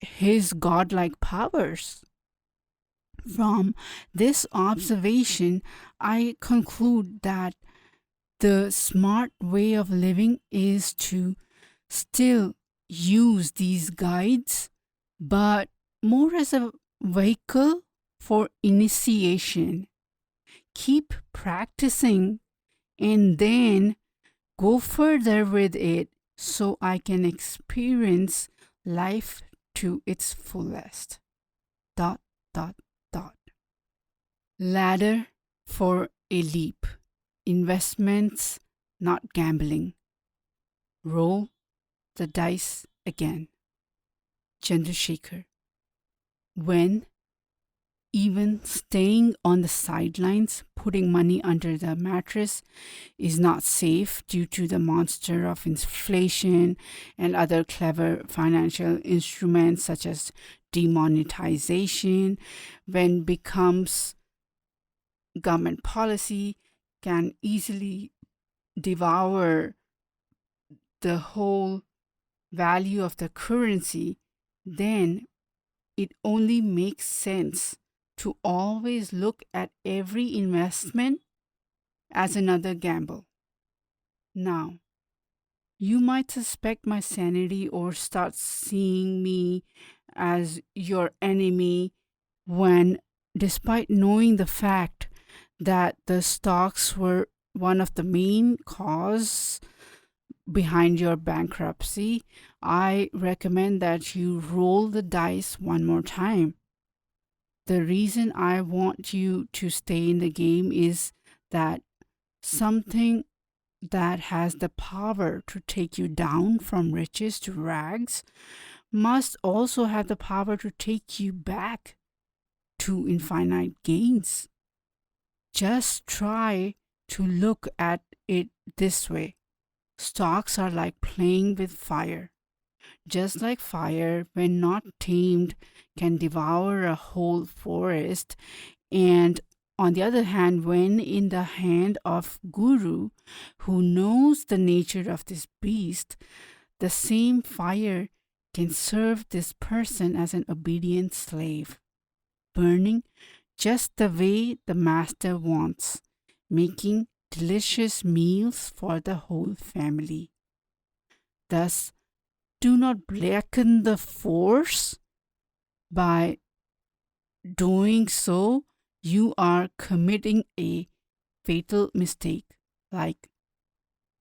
his godlike powers. From this observation, I conclude that the smart way of living is to still use these guides, but more as a vehicle for initiation. Keep practicing and then go further with it so I can experience life to its fullest. Dot, dot, dot. Ladder for a leap. Investments, not gambling. Roll the dice again. Chandrasekhar. When even staying on the sidelines, putting money under the mattress is not safe due to the monster of inflation and other clever financial instruments such as demonetization, when becomes government policy, can easily devour the whole value of the currency, then it only makes sense to always look at every investment as another gamble. Now, you might suspect my sanity or start seeing me as your enemy when, despite knowing the fact that the stocks were one of the main cause behind your bankruptcy, I recommend that you roll the dice one more time. The reason I want you to stay in the game is that something that has the power to take you down from riches to rags must also have the power to take you back to infinite gains. Just try to look at it this way. Stocks are like playing with fire. Just like fire, when not tamed, can devour a whole forest, and on the other hand, when in the hand of Guru, who knows the nature of this beast, the same fire can serve this person as an obedient slave, burning just the way the master wants, making delicious meals for the whole family. Thus, do not blacken the force. By doing so, you are committing a fatal mistake, like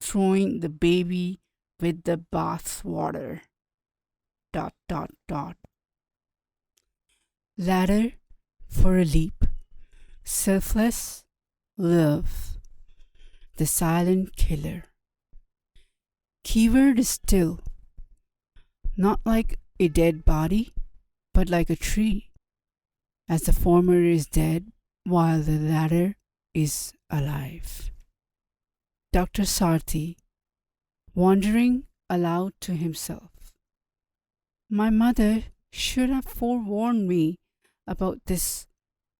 throwing the baby with the bath water. Dot, dot, dot. Ladder for a leap. Selfless love. The silent killer. Keyword is still. Not like a dead body, but like a tree, as the former is dead while the latter is alive. Dr. Sarthi, wondering aloud to himself. My mother should have forewarned me about this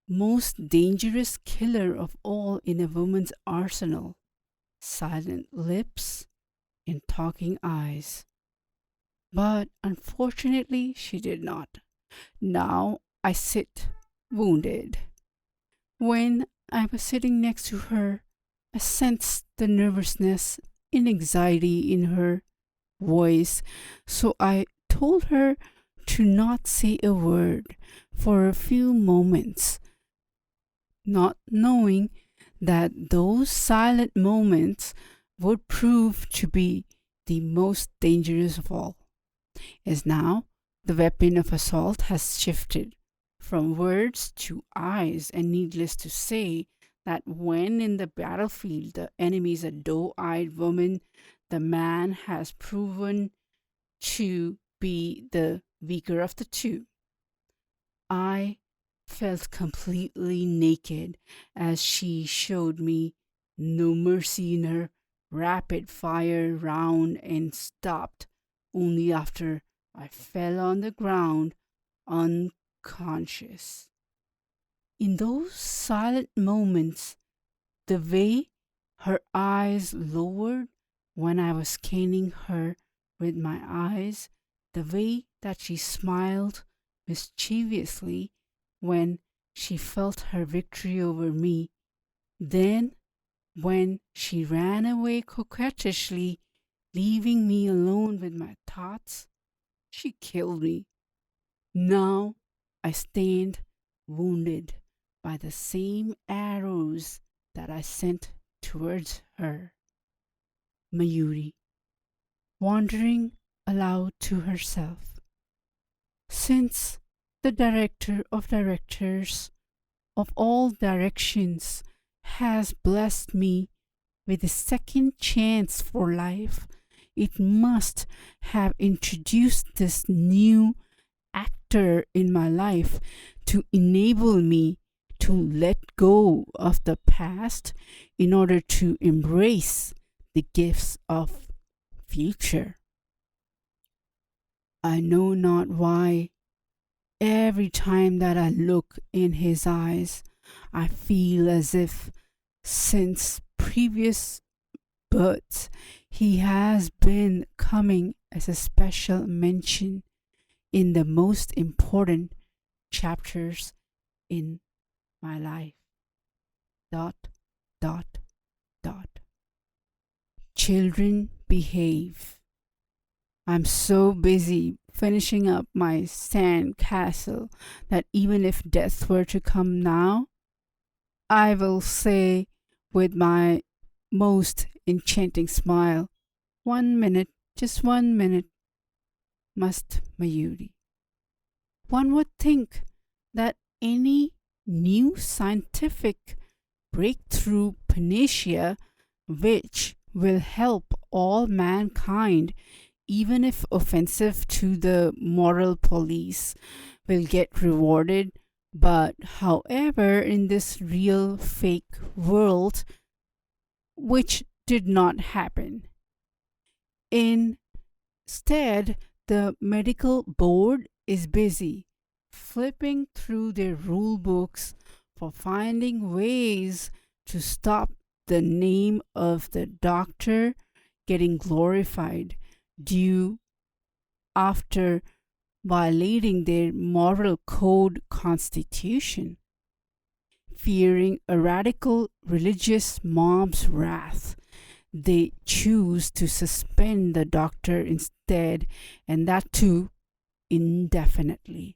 most dangerous killer of all in a woman's arsenal, silent lips and talking eyes. But unfortunately, she did not. Now I sit wounded. When I was sitting next to her, I sensed the nervousness and anxiety in her voice, so I told her to not say a word for a few moments, not knowing that those silent moments would prove to be the most dangerous of all. As now, the weapon of assault has shifted from words to eyes, and needless to say that when in the battlefield the enemy is a doe-eyed woman, the man has proven to be the weaker of the two. I felt completely naked as she showed me no mercy in her rapid fire round and stopped only after I fell on the ground unconscious. In those silent moments, the way her eyes lowered when I was scanning her with my eyes, the way that she smiled mischievously when she felt her victory over me, then when she ran away coquettishly, leaving me alone with my thoughts, she killed me. Now I stand wounded by the same arrows that I sent towards her. Mayuri, wondering aloud to herself, since the director of directors of all directions has blessed me with a second chance for life, it must have introduced this new actor in my life to enable me to let go of the past in order to embrace the gifts of future. I know not why every time that I look in his eyes, I feel as if since previous births he has been coming as a special mention in the most important chapters in my life. Dot, dot, dot. Children, behave. I'm so busy finishing up my sand castle that even if death were to come now, I will say with my most enchanting smile, 1 minute, just 1 minute, Mast-mayuri. One would think that any new scientific breakthrough panacea which will help all mankind, even if offensive to the moral police, will get rewarded. But however, in this real fake world, which did not happen, instead, the medical board is busy flipping through their rule books for finding ways to stop the name of the doctor getting glorified due after violating their moral code constitution. Fearing a radical religious mob's wrath, they choose to suspend the doctor instead, and that too indefinitely.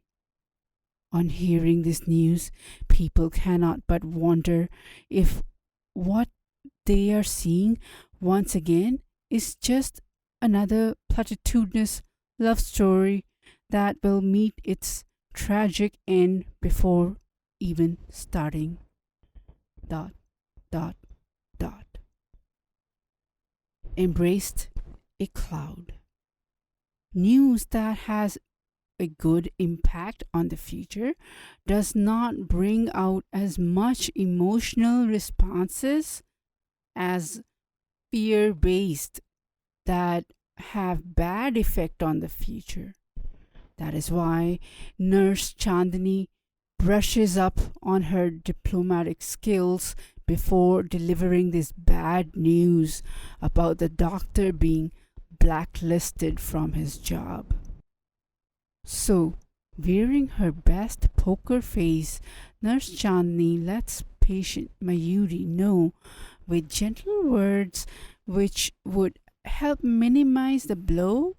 On hearing this news, people cannot but wonder if what they are seeing once again is just another platitudinous love story that will meet its tragic end before even starting. Dot, dot, dot. Embraced a cloud. News that has a good impact on the future does not bring out as much emotional responses as fear-based that have bad effect on the future. That is why Nurse Chandni brushes up on her diplomatic skills before delivering this bad news about the doctor being blacklisted from his job. So, wearing her best poker face, Nurse Chandni lets patient Mayuri know with gentle words which would help minimize the blow,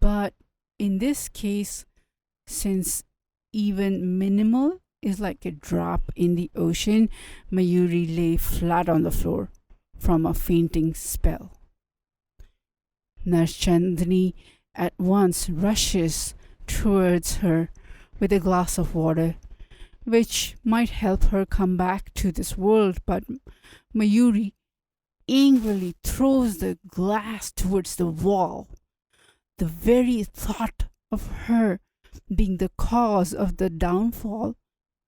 but in this case, since even minimal is like a drop in the ocean, Mayuri lay flat on the floor from a fainting spell. Nurse Chandni at once rushes towards her with a glass of water, which might help her come back to this world, but Mayuri angrily throws the glass towards the wall. The very thought of her being the cause of the downfall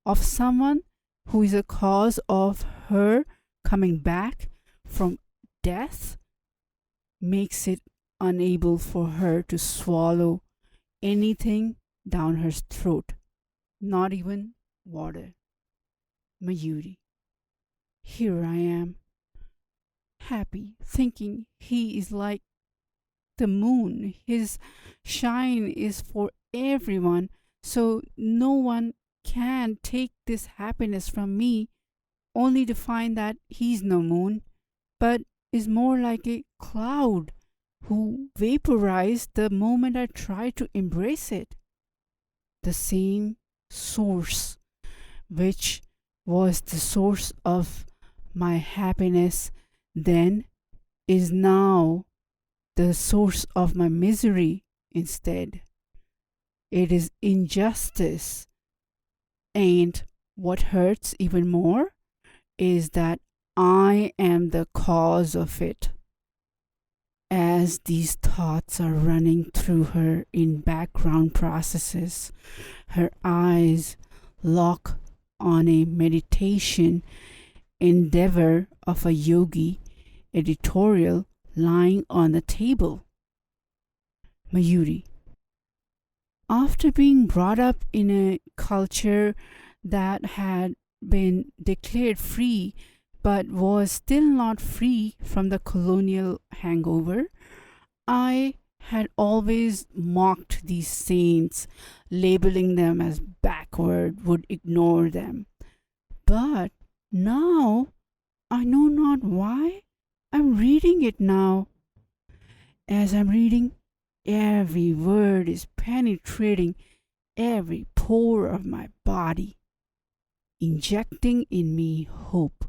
of someone who is a cause of her coming back from death makes it unable for her to swallow anything down her throat, not even water. Mayuri, here I am, happy, thinking he is like the moon. His shine is for everyone, so no one can take this happiness from me, only to find that he's no moon, but is more like a cloud who vaporized the moment I tried to embrace it. The same source, which was the source of my happiness then, is now the source of my misery instead. It is injustice. And what hurts even more is that I am the cause of it. As these thoughts are running through her in background processes, her eyes lock on a meditation endeavor of a yogi editorial lying on the table. Mayuri. After being brought up in a culture that had been declared free but was still not free from the colonial hangover, I had always mocked these saints, labeling them as backward, would ignore them. But now, I know not why, I'm reading it now. As I'm reading, every word is penetrating every pore of my body, injecting in me hope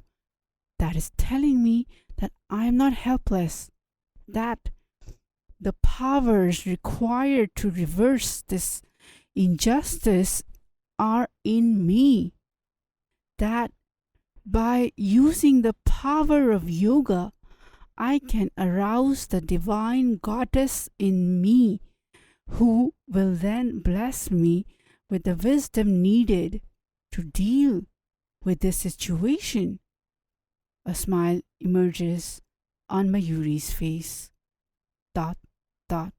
that is telling me that I am not helpless, that the powers required to reverse this injustice are in me, that by using the power of yoga, I can arouse the divine goddess in me, who will then bless me with the wisdom needed to deal with this situation. A smile emerges on Mayuri's face. Dot, dot,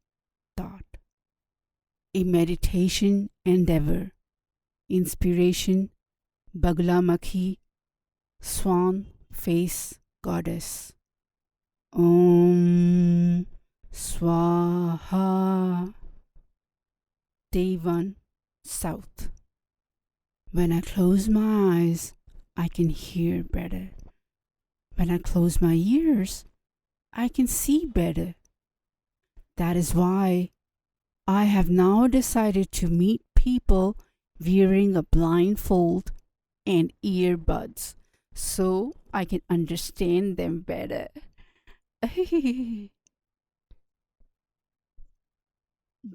dot. A meditation endeavor. Inspiration, Baglamakhi, Swan Face Goddess. Om Swaha. Day 1, South. When I close my eyes, I can hear better. When I close my ears, I can see better. That is why I have now decided to meet people wearing a blindfold and earbuds so I can understand them better.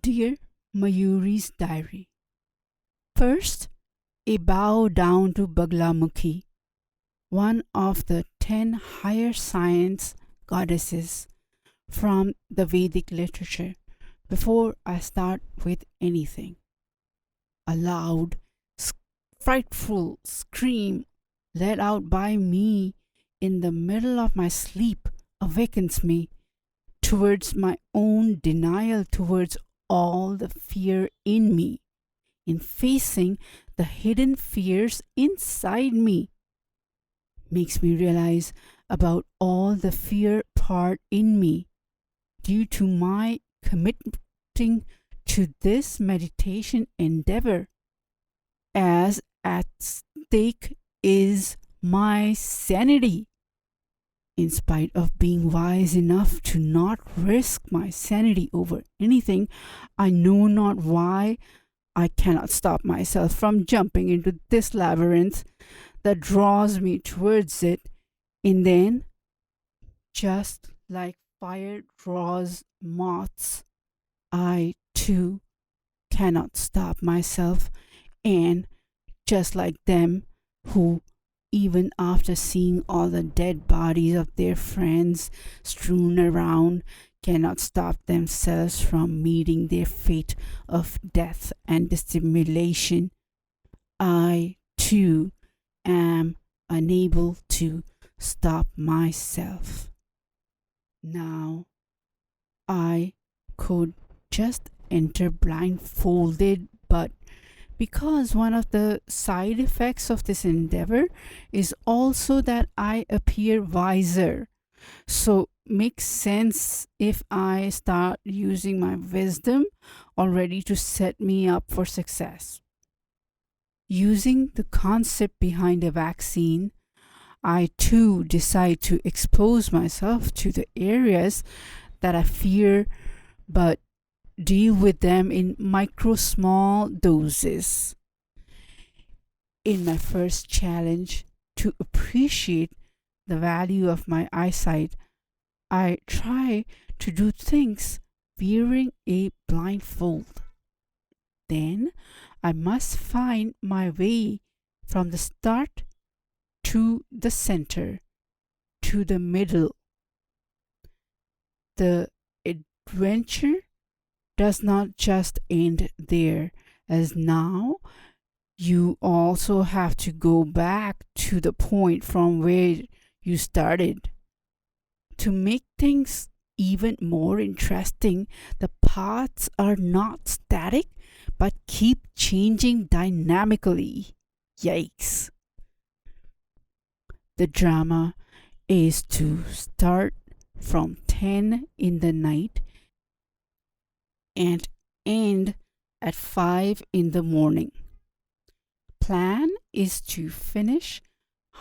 Dear Mayuri's Diary. First, a bow down to Baglamukhi, one of the 10 higher science goddesses from the Vedic literature, before I start with anything. A loud, frightful scream let out by me in the middle of my sleep awakens me towards my own denial, towards all the fear in me, in facing the hidden fears inside me. Makes me realize about all the fear part in me due to my committing to this meditation endeavor, as at stake is my sanity. In spite of being wise enough to not risk my sanity over anything, I know not why I cannot stop myself from jumping into this labyrinth that draws me towards it, and then, just like fire draws moths, I too cannot stop myself, and just like them, who even after seeing all the dead bodies of their friends strewn around, cannot stop themselves from meeting their fate of death and dissimulation, I too am unable to stop myself. Now, I could just enter blindfolded, but because one of the side effects of this endeavor is also that I appear wiser, so makes sense if I start using my wisdom already to set me up for success. Using the concept behind a vaccine, I too decide to expose myself to the areas that I fear, but deal with them in micro small doses. In my first challenge to appreciate the value of my eyesight, I try to do things wearing a blindfold. Then I must find my way from the start to the center to the middle. The adventure does not just end there, as now you also have to go back to the point from where you started. To make things even more interesting, the paths are not static but keep changing dynamically. Yikes. The drama is to start from 10 in the night and end at 5 in the morning. Plan is to finish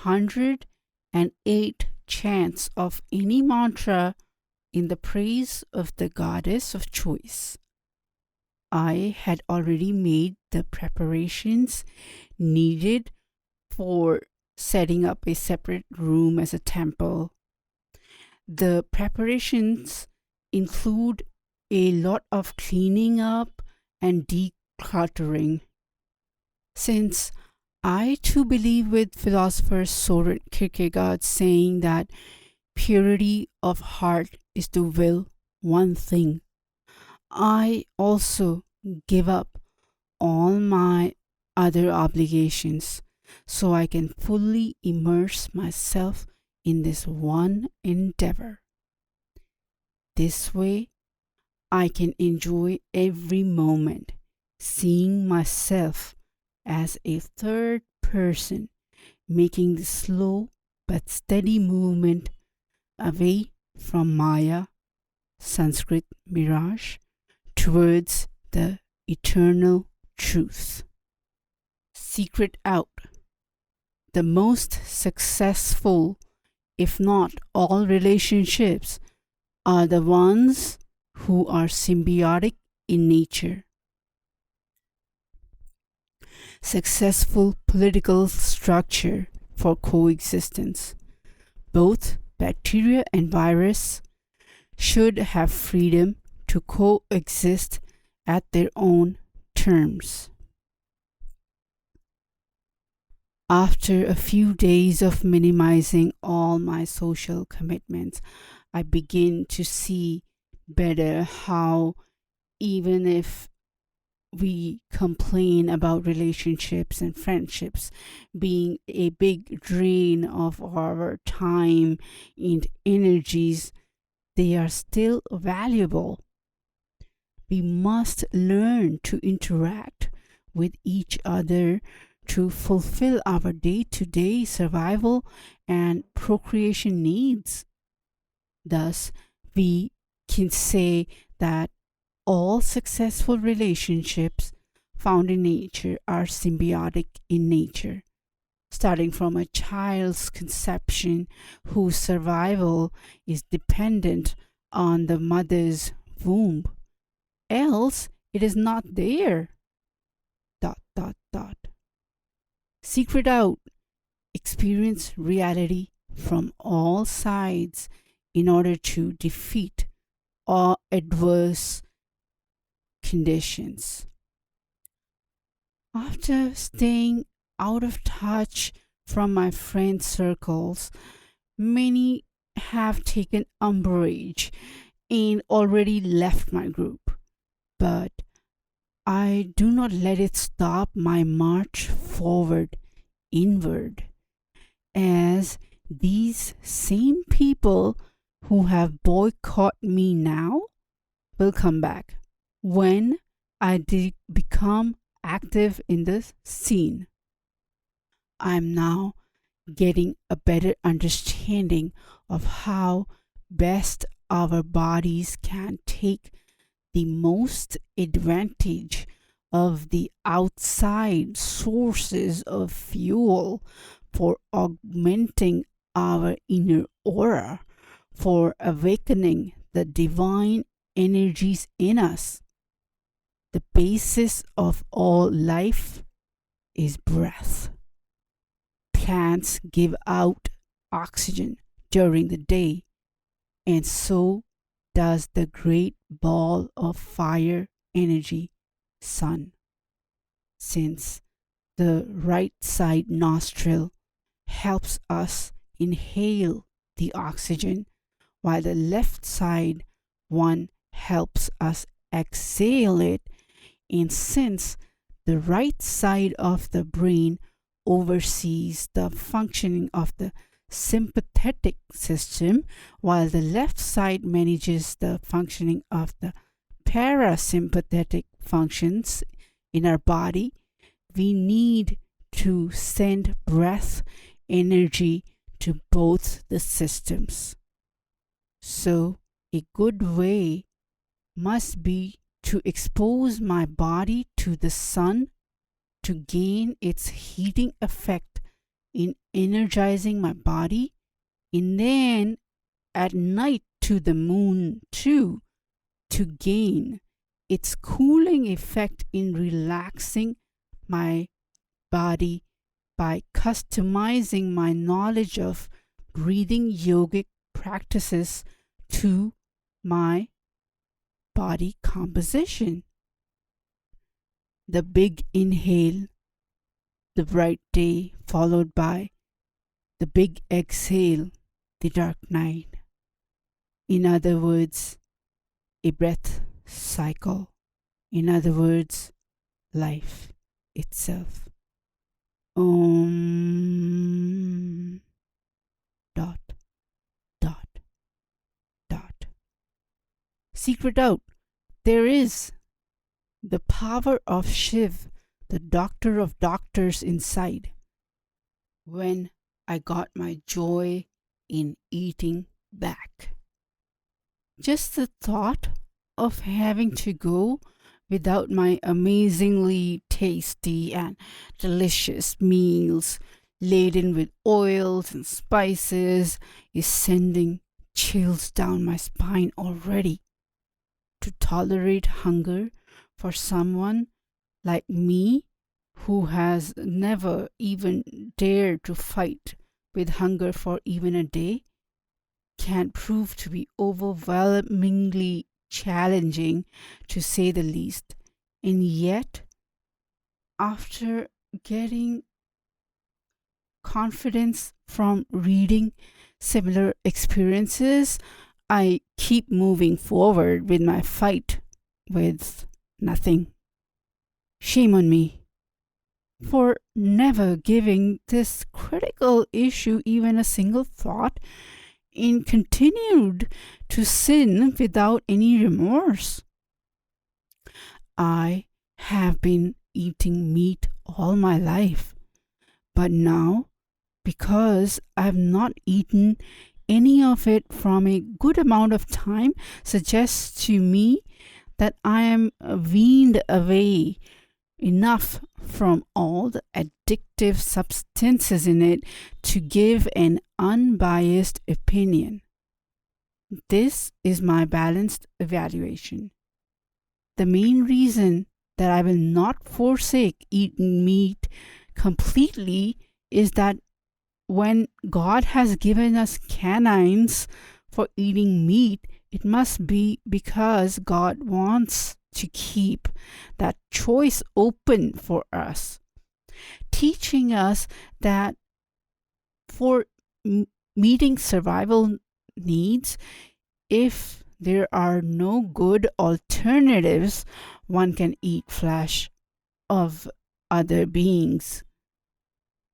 108 chants of any mantra in the praise of the goddess of choice. I had already made the preparations needed for setting up a separate room as a temple. The preparations include a lot of cleaning up and decluttering. Since I too believe with philosopher Soren Kierkegaard saying that purity of heart is to will one thing, I also give up all my other obligations so I can fully immerse myself in this one endeavor. This way, I can enjoy every moment, seeing myself as a third person, making the slow but steady movement away from Maya, Sanskrit mirage, towards the eternal truth. Secret out. The most successful, if not all, relationships are the ones who are symbiotic in nature. Successful political structure for coexistence. Both bacteria and virus should have freedom to coexist at their own terms. After a few days of minimizing all my social commitments, I begin to see better how, even if we complain about relationships and friendships being a big drain of our time and energies, they are still valuable. We must learn to interact with each other to fulfill our day-to-day survival and procreation needs. Thus, we can say that all successful relationships found in nature are symbiotic in nature, starting from a child's conception whose survival is dependent on the mother's womb. Else, it is not there. ... Secret out. Experience reality from all sides in order to defeat all adverse conditions. After staying out of touch from my friend circles, many have taken umbrage and already left my group. But I do not let it stop my march forward, inward, as these same people who have boycotted me now will come back when I become active in the scene. I'm now getting a better understanding of how best our bodies can take the most advantage of the outside sources of fuel for augmenting our inner aura, for awakening the divine energies in us. The basis of all life is breath. plants give out oxygen during the day, and so does the great ball of fire energy, sun. Since the right side nostril helps us inhale the oxygen, while the left side one helps us exhale it, and since the right side of the brain oversees the functioning of the sympathetic system, while the left side manages the functioning of the parasympathetic functions in our body, we need to send breath energy to both the systems. So, a good way must be to expose my body to the sun to gain its heating effect in energizing my body, and then at night to the moon too, to gain its cooling effect in relaxing my body by customizing my knowledge of breathing yogic practices to my body composition. The big inhale, the bright day, followed by the big exhale, the dark night. In other words, a breath cycle. In other words, life itself. Om. Dot. Dot. Dot. Secret out. There is the power of Shiv, the doctor of doctors inside. When I got my joy in eating back. Just the thought of having to go without my amazingly tasty and delicious meals laden with oils and spices is sending chills down my spine already. To tolerate hunger for someone like me who has never even dared to fight with hunger for even a day can prove to be overwhelmingly challenging, to say the least. And yet, after getting confidence from reading similar experiences, I keep moving forward with my fight with nothing. Shame on me for never giving this critical issue even a single thought and continued to sin without any remorse. I have been eating meat all my life, but now, because I have not eaten any of it from a good amount of time, suggests to me that I am weaned away enough from all the addictive substances in it to give an unbiased opinion. This is my balanced evaluation. The main reason that I will not forsake eating meat completely is that when God has given us canines for eating meat, it must be because God wants to keep that choice open for us, teaching us that for meeting survival needs, if there are no good alternatives, one can eat flesh of other beings.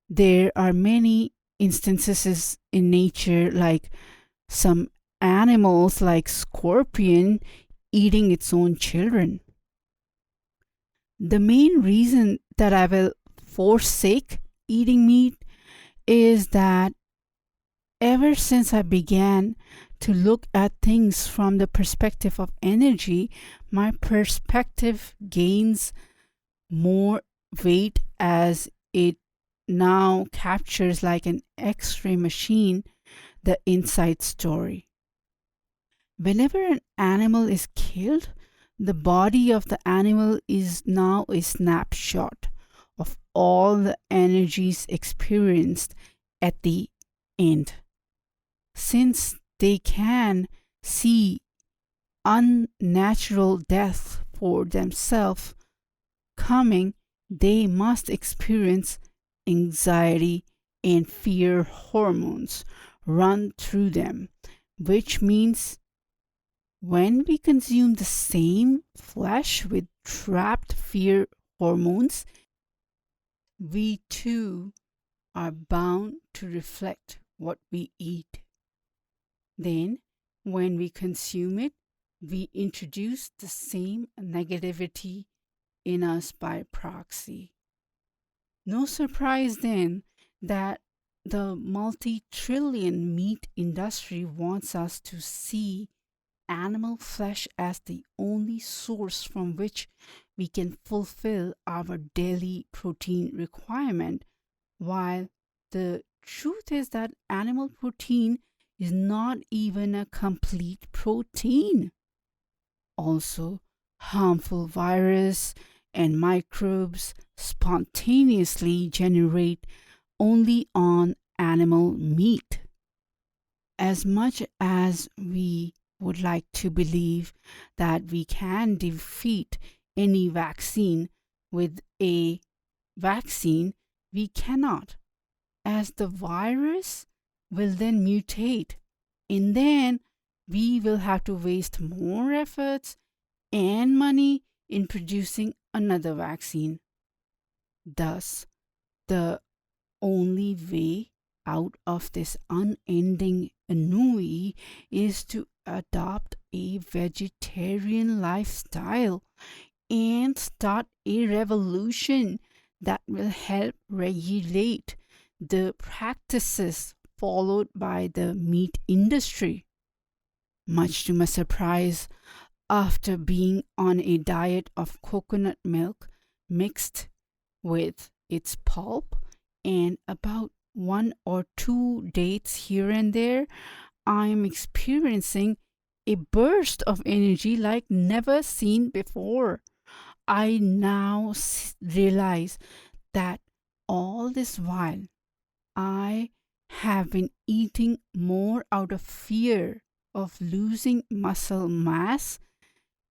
There are many instances in nature, like some animals like scorpion eating its own children. The main reason that I will forsake eating meat is that ever since I began to look at things from the perspective of energy, my perspective gains more weight as it now captures, like an X-ray machine, the inside story. Whenever an animal is killed, the body of the animal is now a snapshot of all the energies experienced at the end. Since they can see unnatural death for themselves coming, they must experience anxiety and fear hormones run through them, which means when we consume the same flesh with trapped fear hormones, we too are bound to reflect what we eat. Then, when we consume it, we introduce the same negativity in us by proxy. No surprise then that the multi-trillion meat industry wants us to see animal flesh as the only source from which we can fulfill our daily protein requirement, while the truth is that animal protein is not even a complete protein. Also, harmful viruses and microbes spontaneously generate only on animal meat. As much as we would like to believe that we can defeat any vaccine with a vaccine, we cannot, as the virus will then mutate, and then we will have to waste more efforts and money in producing another vaccine. Thus, the only way out of this unending ennui is to adopt a vegetarian lifestyle and start a revolution that will help regulate the practices followed by the meat industry. Much to my surprise, after being on a diet of coconut milk mixed with its pulp and about 1 or 2 dates here and there, I'm experiencing a burst of energy like never seen before. I now realize that all this while I have been eating more out of fear of losing muscle mass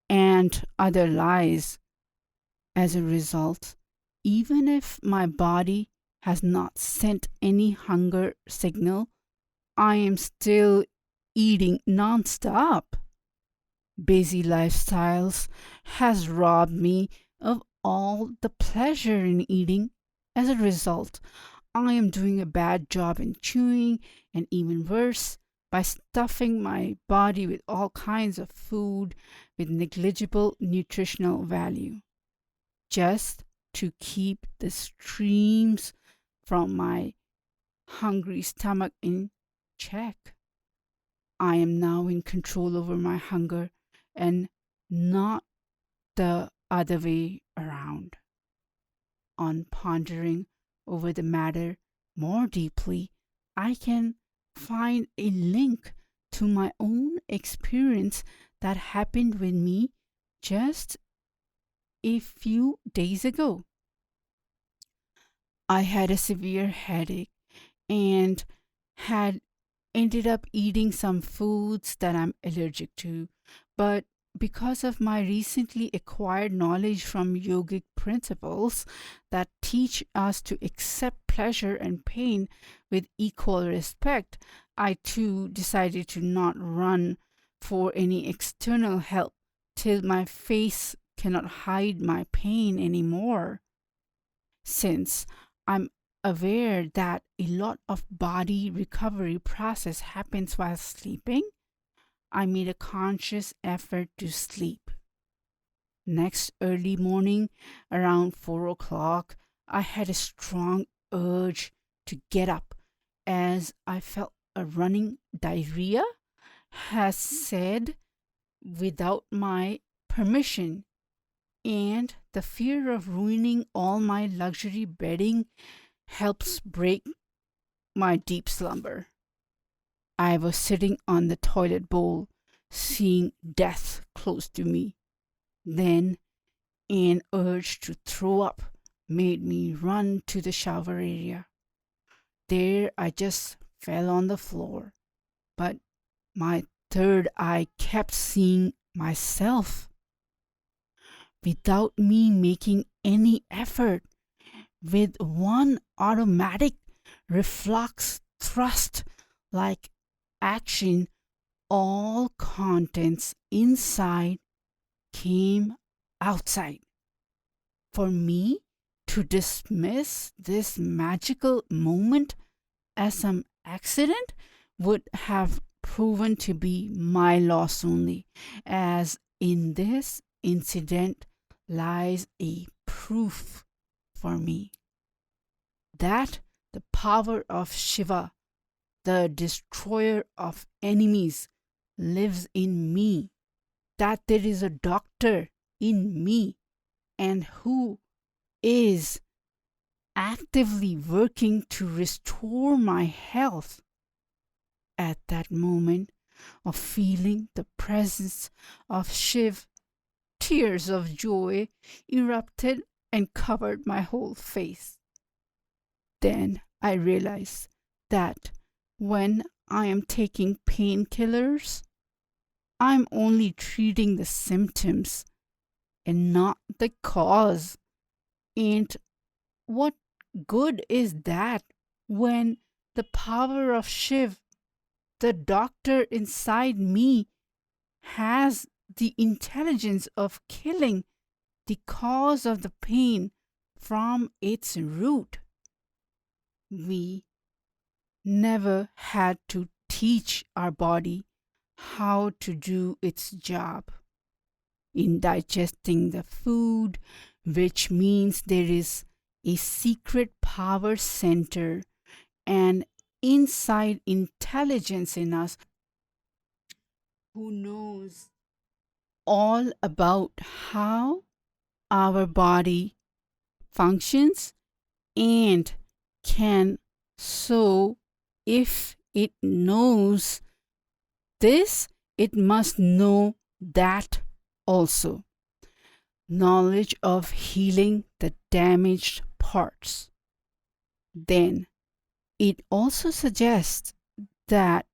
and other lies. As a result, even if my body has not sent any hunger signal, I am still eating non-stop. Busy lifestyles has robbed me of all the pleasure in eating. As a result, I am doing a bad job in chewing, and even worse, by stuffing my body with all kinds of food with negligible nutritional value, just to keep the streams from my hungry stomach in check. I am now in control over my hunger and not the other way around. On pondering over the matter more deeply, I can find a link to my own experience that happened with me just a few days ago. I had a severe headache and had ended up eating some foods that I'm allergic to, but because of my recently acquired knowledge from yogic principles that teach us to accept pleasure and pain with equal respect, I too decided to not run for any external help till my face cannot hide my pain anymore. Since I'm aware that a lot of body recovery process happens while sleeping, I made a conscious effort to sleep. Next early morning, around 4 o'clock, I had a strong urge to get up as I felt a running diarrhea has said without my permission, and the fear of ruining all my luxury bedding helps break my deep slumber. I was sitting on the toilet bowl, seeing death close to me. Then an urge to throw up made me run to the shower area. There I just fell on the floor, but my third eye kept seeing myself without me making any effort. With one automatic reflex thrust like action, all contents inside came outside. For me to dismiss this magical moment as some accident would have proven to be my loss only, as in this incident lies a proof for me that the power of Shiva, the destroyer of enemies, lives in me, that there is a doctor in me and who is actively working to restore my health. At that moment of feeling the presence of Shiv, tears of joy erupted and covered my whole face. Then I realized that when I am taking painkillers, I'm only treating the symptoms and not the cause. And what good is that when the power of Shiv, the doctor inside me, has the intelligence of killing the cause of the pain from its root? We never had to teach our body how to do its job in digesting the food, which means there is a secret power center and inside intelligence in us who knows all about how our body functions and can. So if it knows this, it must know that also. Knowledge of healing the damaged parts. Then it also suggests that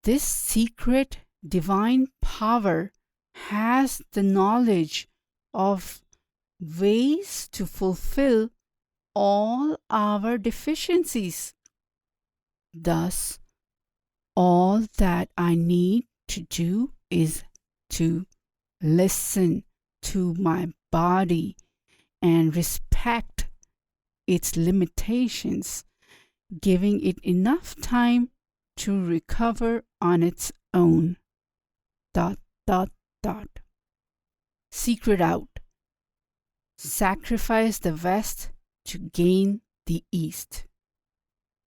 this secret divine power has the knowledge of ways to fulfill all our deficiencies. Thus, all that I need to do is to listen to my body and respect its limitations, giving it enough time to recover on its own. ... Secret out. Sacrifice the West to gain the East.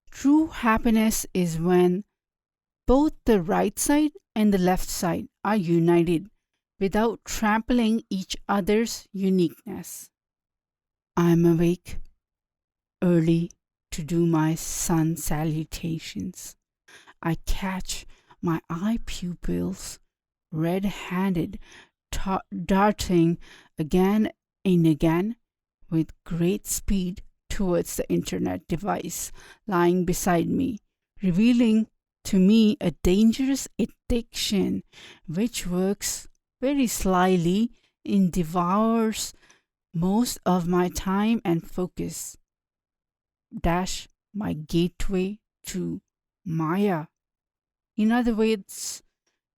True happiness is when both the right side and the left side are united without trampling each other's uniqueness. I am awake early to do my sun salutations. I catch my eye pupils red-handed darting again and again with great speed towards the internet device lying beside me, revealing to me a dangerous addiction which works very slyly and devours most of my time and focus. My gateway to Maya. In other words,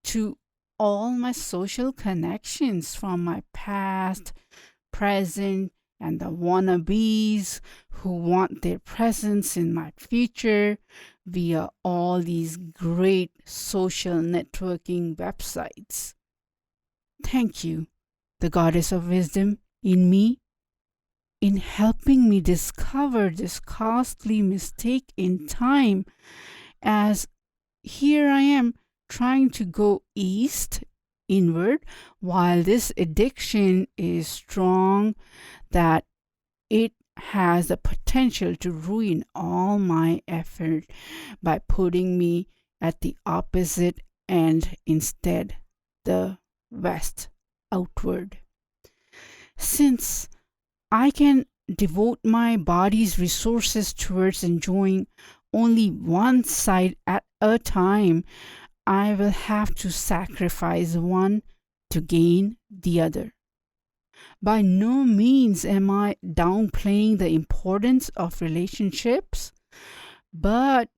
to all my social connections from my past, present, and the wannabes who want their presence in my future via all these great social networking websites. Thank you, the Goddess of Wisdom in me, in helping me discover this costly mistake in time, as here I am trying to go east, inward, while this addiction is strong that it has the potential to ruin all my effort by putting me at the opposite end instead, the west, outward. Since I can devote my body's resources towards enjoying only one side at a time, I will have to sacrifice one to gain the other. By no means am I downplaying the importance of relationships, but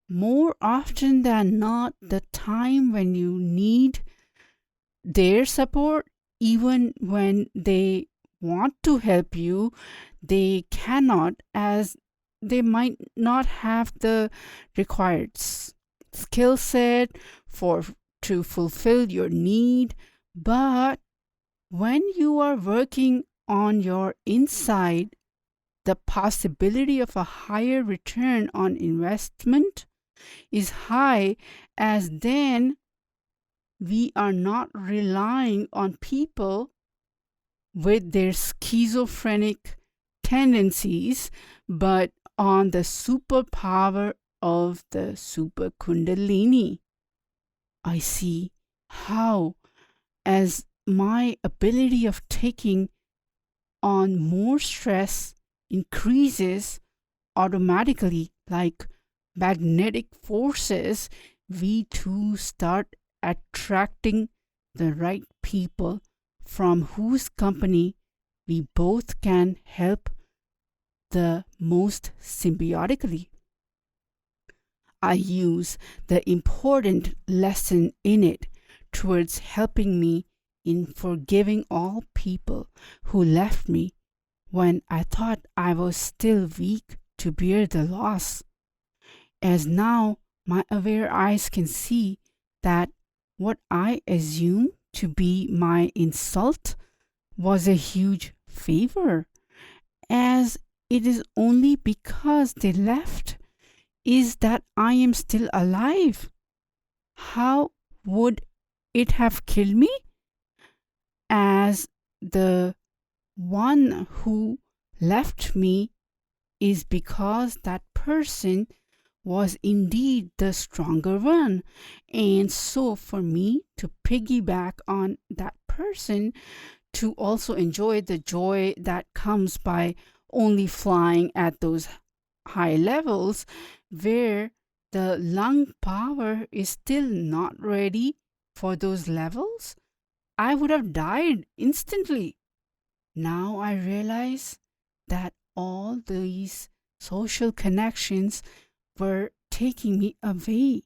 more often than not, the time when you need their support, even when they want to help you, they cannot, as they might not have the required skill set for to fulfill your need. But when you are working on your inside, the possibility of a higher return on investment is high, as then we are not relying on people with their schizophrenic tendencies, but on the superpower of the super kundalini. I see how, as my ability of taking on more stress increases automatically, like magnetic forces, we too start attracting the right people from whose company we both can help the most symbiotically. I use the important lesson in it towards helping me in forgiving all people who left me when I thought I was still weak to bear the loss, as now my aware eyes can see that what I assumed to be my insult was a huge favor, as it is only because they left is that I am still alive. How would it have killed me? As the one who left me is because that person was indeed the stronger one. And so for me to piggyback on that person to also enjoy the joy that comes by only flying at those high levels where the lung power is still not ready for those levels, I would have died instantly. Now I realize that all these social connections were taking me away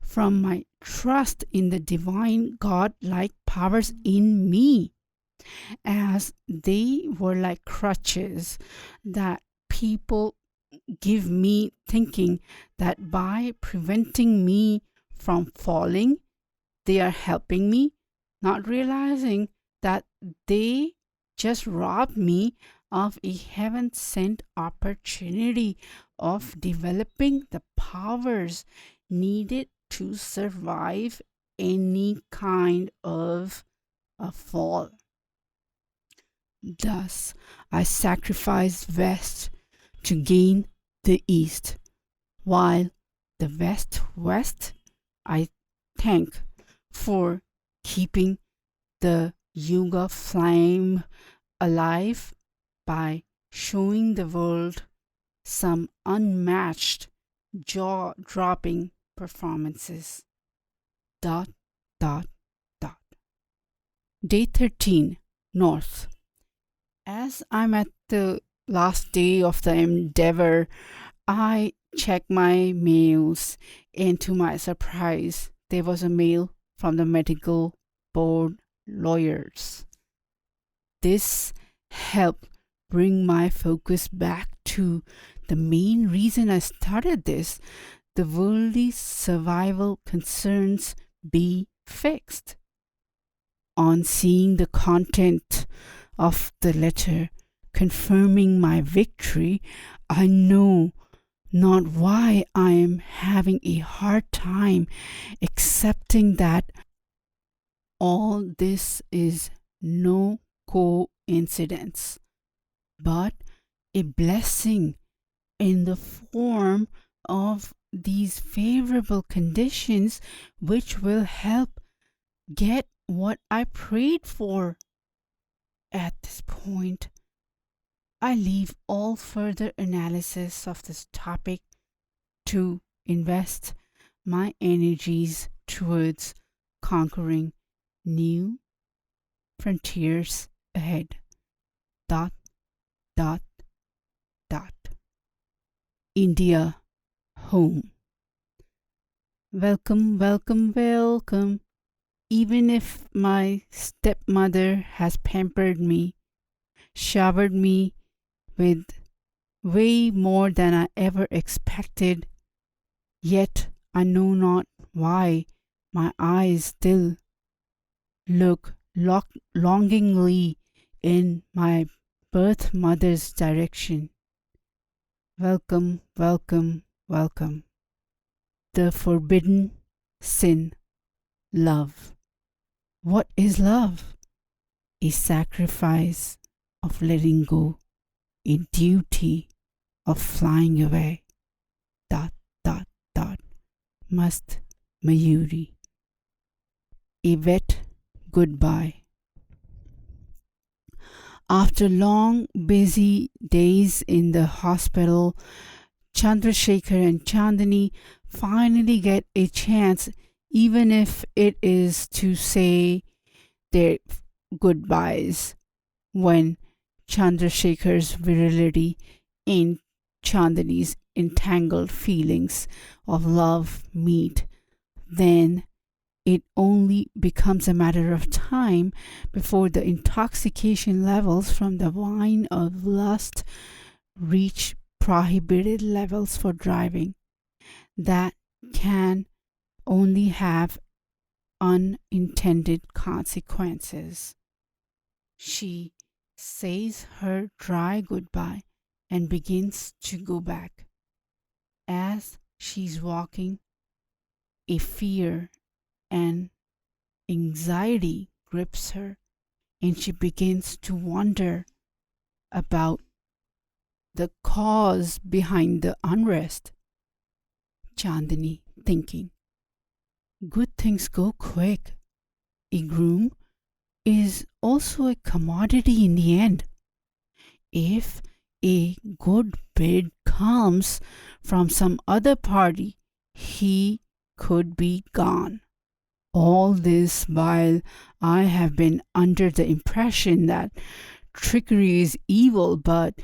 from my trust in the divine God-like powers in me, as they were like crutches that people give me, thinking that by preventing me from falling, they are helping me, not realizing that they just robbed me of a heaven sent opportunity of developing the powers needed to survive any kind of a fall. Thus, I sacrificed West to gain the East, while the West I thank for keeping the yoga flame alive by showing the world some unmatched jaw-dropping performances. Dot, dot, dot. Day 13, North. As I'm at the last day of the endeavor, I check my mails, and to my surprise, there was a mail from the medical board lawyers. This helped bring my focus back to the main reason I started this: the worldly survival concerns be fixed. On seeing the content of the letter confirming my victory, I know not why I am having a hard time accepting that all this is no coincidence, but a blessing in the form of these favorable conditions which will help get what I prayed for. At this point, I leave all further analysis of this topic to invest my energies towards conquering new frontiers ahead. Dot, dot, dot. India, home. Welcome, welcome, welcome. Even if my stepmother has pampered me, showered me with way more than I ever expected, yet I know not why my eyes still look longingly in my birth mother's direction. Welcome, welcome, welcome. The forbidden sin, love. What is love? A sacrifice of letting go, a duty of flying away. Dot, dot, dot. Mast-mayuri. A wet goodbye. After long, busy days in the hospital, Chandrasekhar and Chandani finally get a chance, even if it is to say their goodbyes, when Chandrasekhar's virility and Chandani's entangled feelings of love meet. Then it only becomes a matter of time before the intoxication levels from the wine of lust reach prohibited levels for driving that can only have unintended consequences. She says her dry goodbye and begins to go back. As she's walking, a fear and anxiety grips her, and she begins to wonder about the cause behind the unrest. Chandani thinking, good things go quick. A groom is also a commodity in the end. If a good bid comes from some other party, he could be gone. All this while I have been under the impression that trickery is evil, but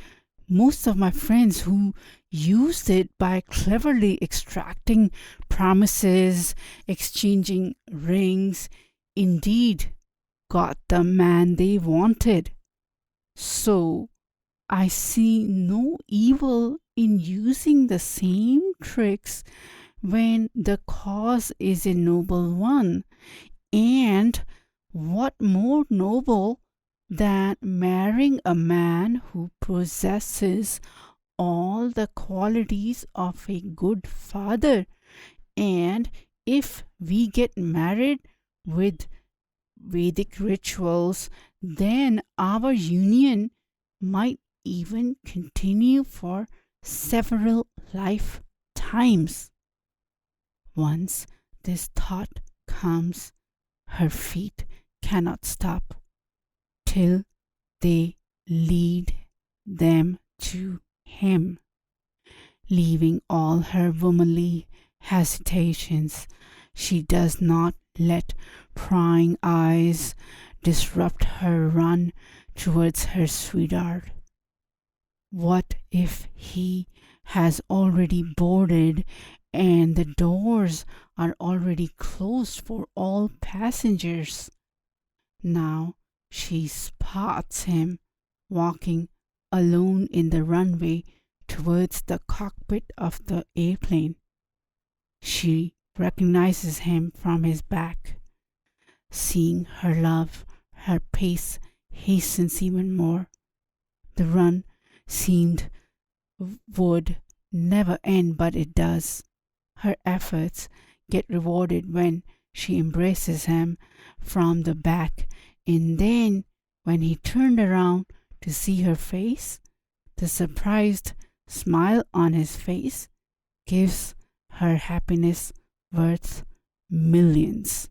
most of my friends who used it by cleverly extracting promises, exchanging rings, indeed got the man they wanted. So I see no evil in using the same tricks when the cause is a noble one. And what more noble than marrying a man who possesses all the qualities of a good father? And if we get married with Vedic rituals, then our union might even continue for several lifetimes. Once this thought comes, her feet cannot stop till they lead them to him. Leaving all her womanly hesitations, she does not let prying eyes disrupt her run towards her sweetheart. What if he has already boarded and the doors are already closed for all passengers? Now she spots him walking alone in the runway towards the cockpit of the airplane. She recognizes him from his back. Seeing her love, her pace hastens even more. The run seemed would never end, but it does. Her efforts get rewarded when she embraces him from the back, and then when he turned around to see her face, the surprised smile on his face gives her happiness worth millions.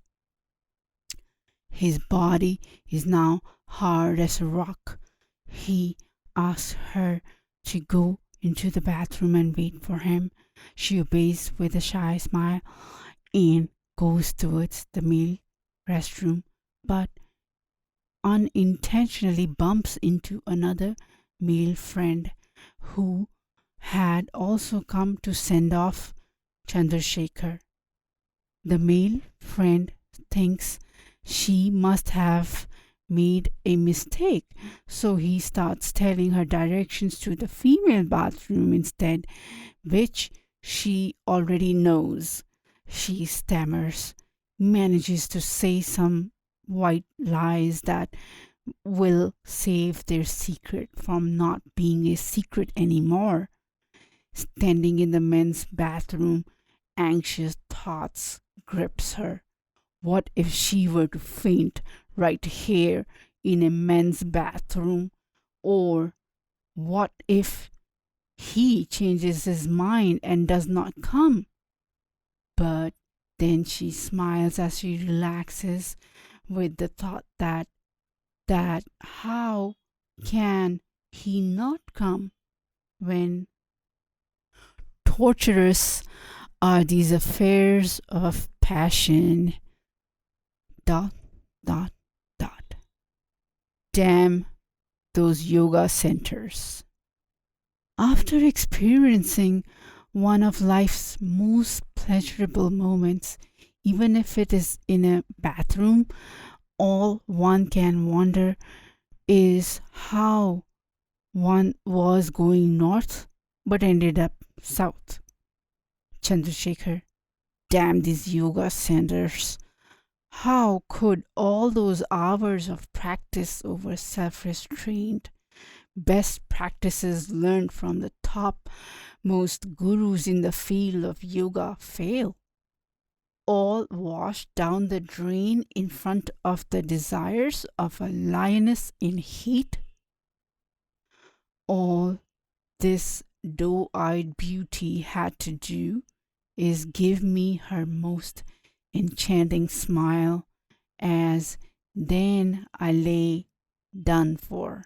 His body is now hard as a rock. He asks her to go into the bathroom and wait for him. She obeys with a shy smile and goes towards the male restroom, but unintentionally bumps into another male friend who had also come to send off Chandrasekhar. The male friend thinks she must have made a mistake, so he starts telling her directions to the female bathroom instead, which she already knows. She stammers, manages to say some white lies that will save their secret from not being a secret anymore. Standing in the men's bathroom, anxious thoughts grips her. What if she were to faint right here in a men's bathroom? Or what if he changes his mind and does not come? But then she smiles as she relaxes with the thought that how can he not come when torturous are these affairs of passion? Dot, dot, dot. Damn those yoga centers. After experiencing one of life's most pleasurable moments, even if it is in a bathroom, all one can wonder is how one was going north but ended up south. Chandrasekhar, damn these yoga centers. How could all those hours of practice over self restraint, best practices learned from the top most gurus in the field of yoga fail? All washed down the drain in front of the desires of a lioness in heat? All this doe-eyed beauty had to do is give me her most enchanting smile, as then I lay done for.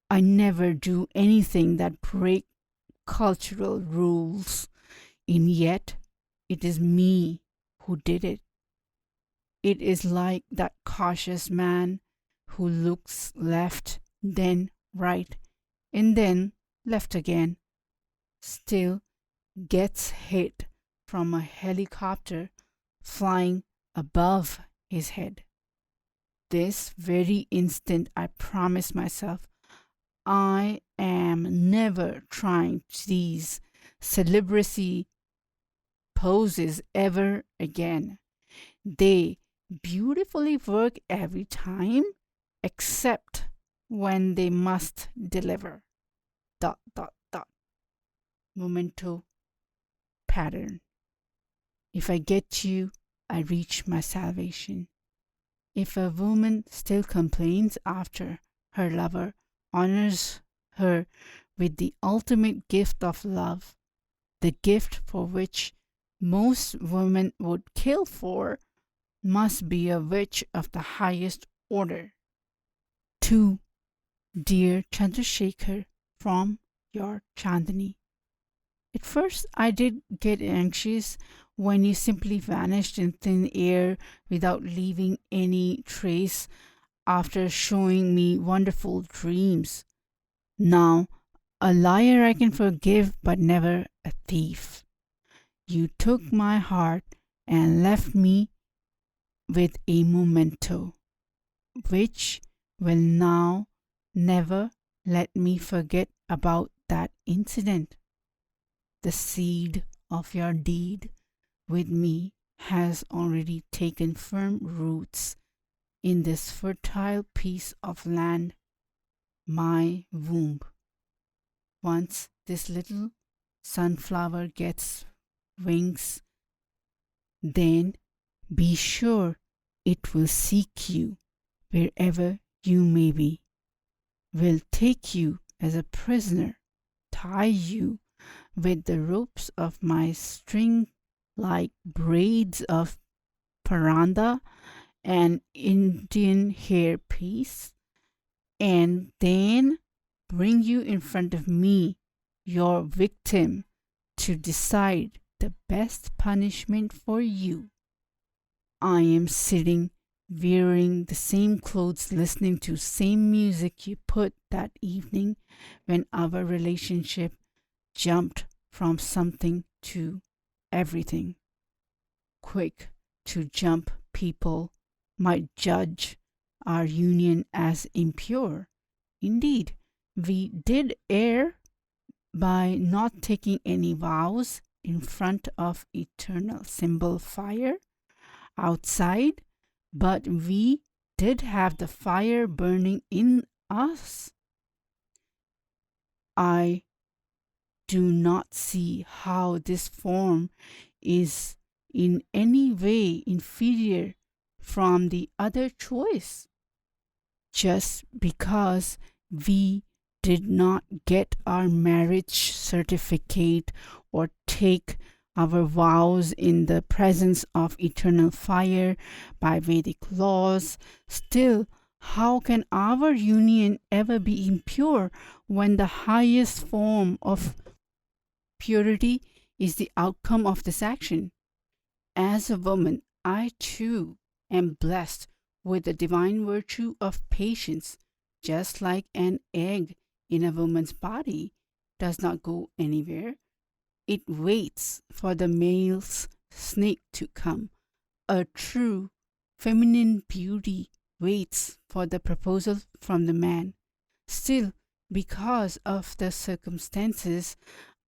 I never do anything that break cultural rules, and yet it is me who did it. It is like that cautious man who looks left, then right, and then left again, still gets hit from a helicopter flying above his head. This very instant, I promise myself, I am never trying these celibacy poses ever again. They beautifully work every time, except when they must deliver. Dot, dot, dot. Memento pattern. If I get you, I reach my salvation. If a woman still complains after her lover honors her with the ultimate gift of love, the gift for which most women would kill for, must be a witch of the highest order. To dear Chandrasekhar, from your Chandani. At first, I did get anxious when you simply vanished in thin air without leaving any trace after showing me wonderful dreams. Now, a liar I can forgive, but never a thief. You took my heart and left me with a memento, which will now never let me forget about that incident. The seed of your deed with me has already taken firm roots in this fertile piece of land, my womb. Once this little sunflower gets wings, then be sure it will seek you wherever you may be, will take you as a prisoner, tie you with the ropes of my string like braids of paranda and Indian hair piece, and then bring you in front of me, your victim, to decide the best punishment for you. I am sitting wearing the same clothes, listening to same music you put that evening when our relationship jumped from something to everything. Quick to jump people might judge our union as impure. Indeed, we did err by not taking any vows in front of eternal symbol fire outside, but we did have the fire burning in us. I do not see how this form is in any way inferior from the other choice. Just because we did not get our marriage certificate or take our vows in the presence of eternal fire by Vedic laws, still, how can our union ever be impure when the highest form of purity is the outcome of this action? As a woman, I too am blessed with the divine virtue of patience, just like an egg in a woman's body does not go anywhere. It waits for the male's snake to come. A true feminine beauty waits for the proposal from the man. Still, because of the circumstances,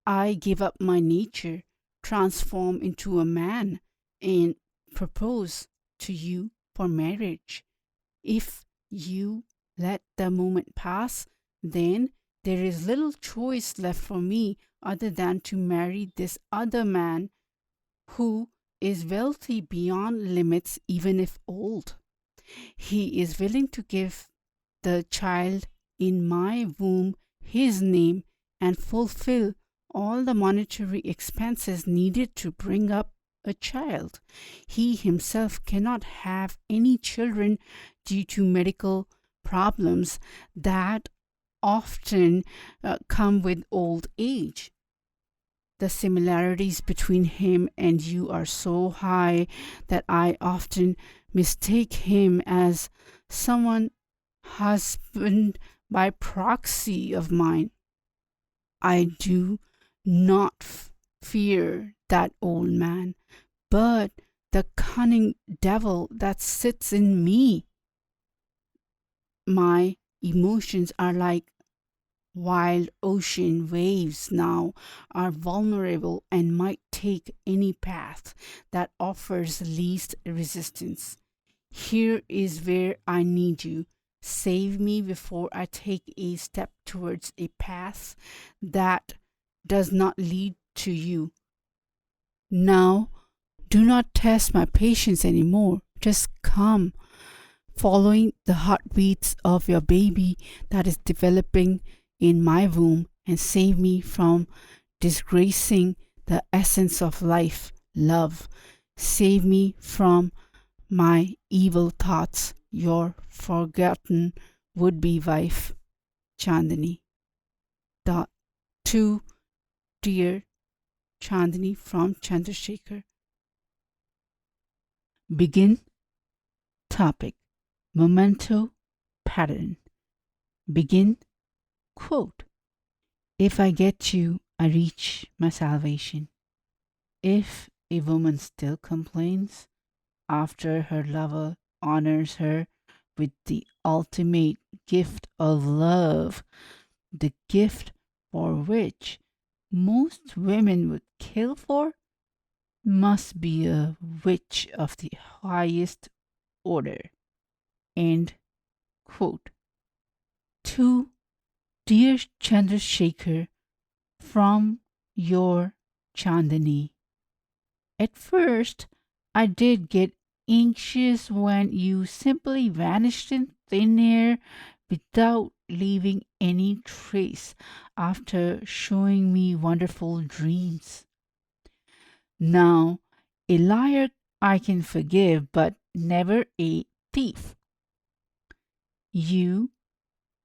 I give up my nature, transform into a man, and propose to you for marriage. If you let the moment pass, then there is little choice left for me other than to marry this other man who is wealthy beyond limits, even if old. He is willing to give the child in my womb his name and fulfill all the monetary expenses needed to bring up a child. He himself cannot have any children due to medical problems that often come with old age. The similarities between him and you are so high that I often mistake him as someone husband by proxy of mine. I do not fear that old man, but the cunning devil that sits in me. My emotions are like wild ocean waves now, are vulnerable and might take any path that offers least resistance. Here is where I need you. Save me before I take a step towards a path that does not lead to you. Now, do not test my patience anymore. Just come, following the heartbeats of your baby that is developing in my womb, and save me from disgracing the essence of life, love. Save me from my evil thoughts, your forgotten would-be wife, Chandani. To dear Chandani from Chandrasekhar. Begin. Topic: Memento pattern. Begin. Quote: if I get you, I reach my salvation. If a woman still complains after her lover honors her with the ultimate gift of love, the gift for which most women would kill for, must be a witch of the highest order. End quote. To dear Chandrasekhar from your Chandani. At first, I did get anxious when you simply vanished in thin air without leaving any trace after showing me wonderful dreams. Now, a liar I can forgive, but never a thief. You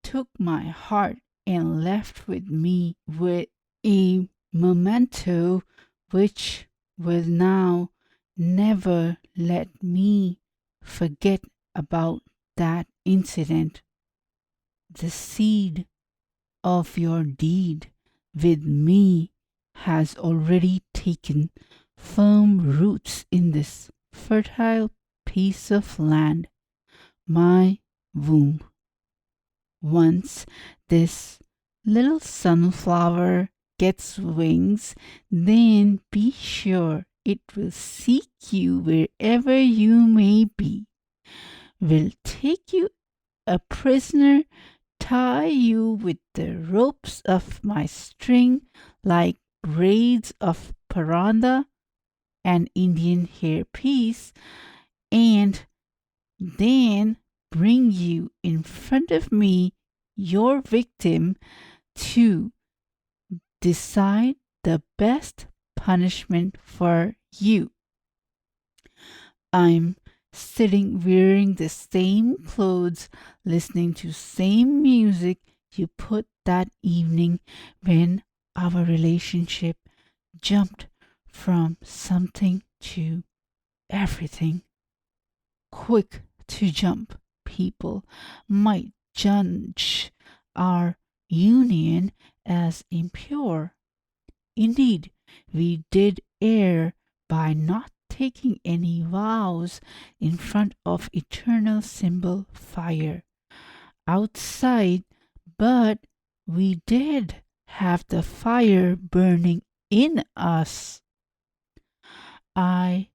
took my heart and left with me with a memento which will now never let me forget about that incident. The seed of your deed with me has already taken firm roots in this fertile piece of land, my womb. Once this little sunflower gets wings, then be sure it will seek you wherever you may be, will take you a prisoner, tie you with the ropes of my string like braids of paranda and Indian hairpiece, and then bring you in front of me, your victim, to decide the best punishment for you. I'm sitting wearing the same clothes, listening to same music you put that evening when our relationship jumped from something to everything. Quick to jump people might judge our union as impure. Indeed, we did err by not taking any vows in front of eternal symbol fire outside, but we did have the fire burning in us. I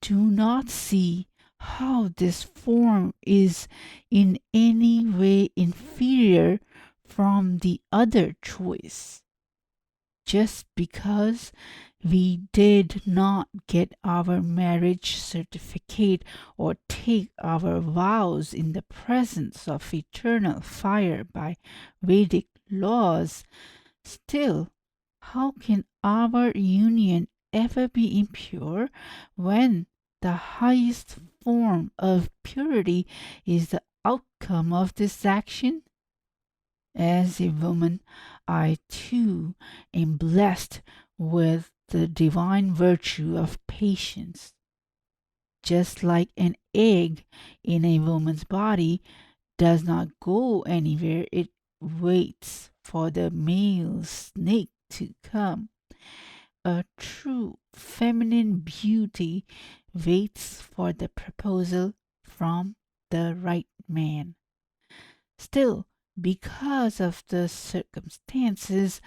do not see how this form is in any way inferior from the other choice. Just because we did not get our marriage certificate or take our vows in the presence of eternal fire by Vedic laws, still, how can our union ever be impure when the highest form of purity is the outcome of this action? As a woman, I too am blessed with the divine virtue of patience. Just like an egg in a woman's body does not go anywhere, it waits for the male snake to come. A true feminine beauty waits for the proposal from the right man. Still, because of the circumstances,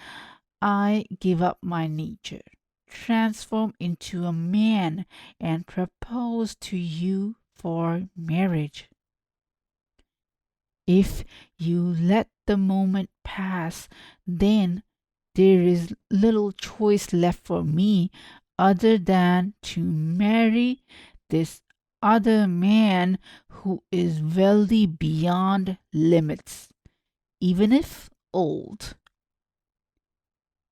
I give up my nature, transform into a man, and propose to you for marriage. If you let the moment pass, then there is little choice left for me other than to marry this other man who is wealthy beyond limits, even if old.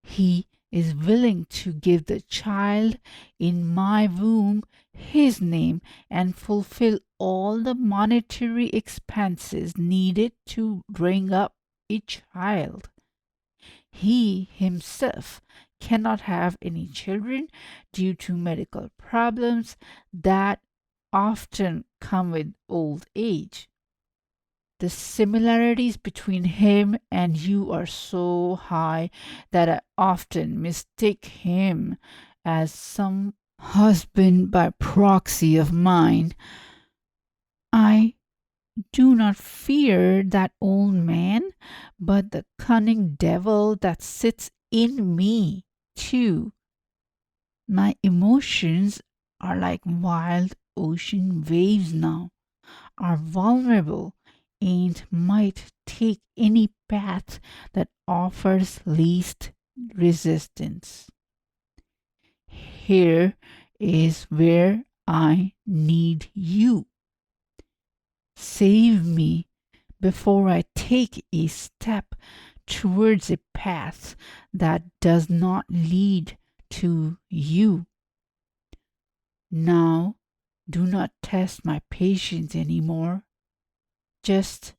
He is willing to give the child in my womb his name and fulfill all the monetary expenses needed to bring up a child. He himself cannot have any children due to medical problems that often come with old age. The similarities between him and you are so high that I often mistake him as some husband by proxy of mine. I do not fear that old man, but the cunning devil that sits in me, too. My emotions are like wild ocean waves now, are vulnerable, and might take any path that offers least resistance. Here is where I need you. Save me before I take a step towards a path that does not lead to you. Now, do not test my patience anymore. Just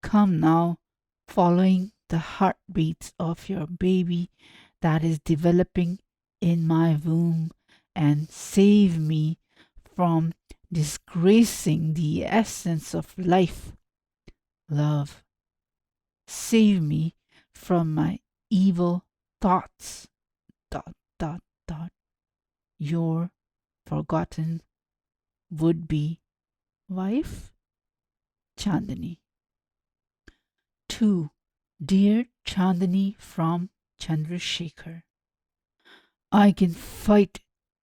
come now, following the heartbeats of your baby that is developing in my womb and save me from disgracing the essence of life, love. Save me from my evil thoughts. Dot, dot, dot. Your forgotten would-be wife, Chandani. To Dear Chandani from Chandrasekhar. I can fight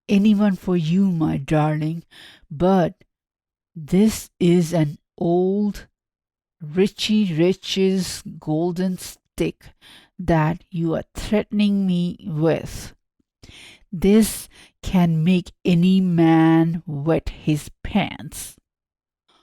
anyone for you, my darling, but this is an old Richie Rich's golden stick that you are threatening me with. This can make any man wet his pants.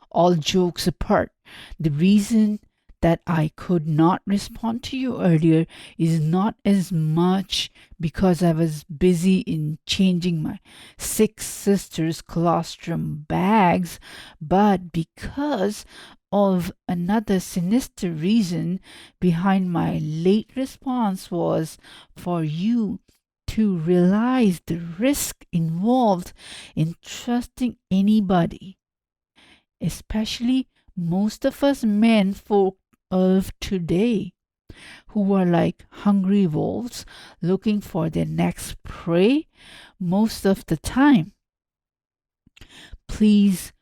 All jokes apart, the reason that I could not respond to you earlier is not as much because I was busy in changing my 6 sisters' colostrum bags, but because of another sinister reason behind my late response was for you to realize the risk involved in trusting anybody, especially most of us men folk of today who are like hungry wolves looking for their next prey most of the time. Please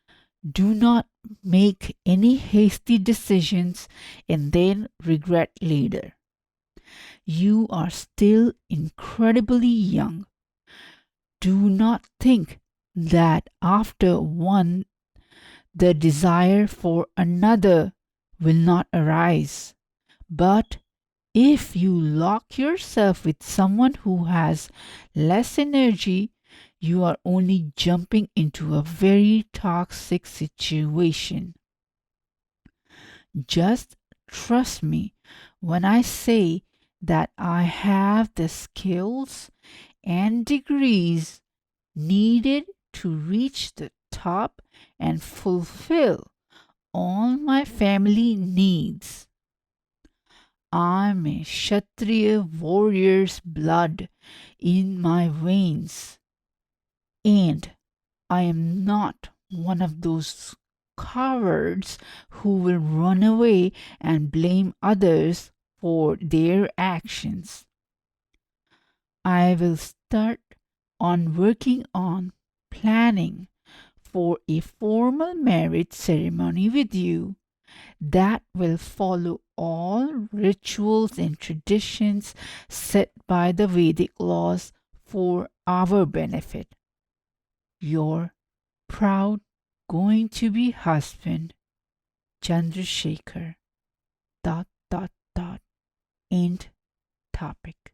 do not make any hasty decisions and then regret later. You are still incredibly young. Do not think that after one, the desire for another will not arise. But if you lock yourself with someone who has less energy, you are only jumping into a very toxic situation. Just trust me when I say that I have the skills and degrees needed to reach the top and fulfill all my family needs. I'm a Kshatriya warrior's blood in my veins, and I am not one of those cowards who will run away and blame others for their actions. I will start on working on planning for a formal marriage ceremony with you that will follow all rituals and traditions set by the Vedic laws for our benefit. Your proud going to be husband, Chandrasekhar. End topic.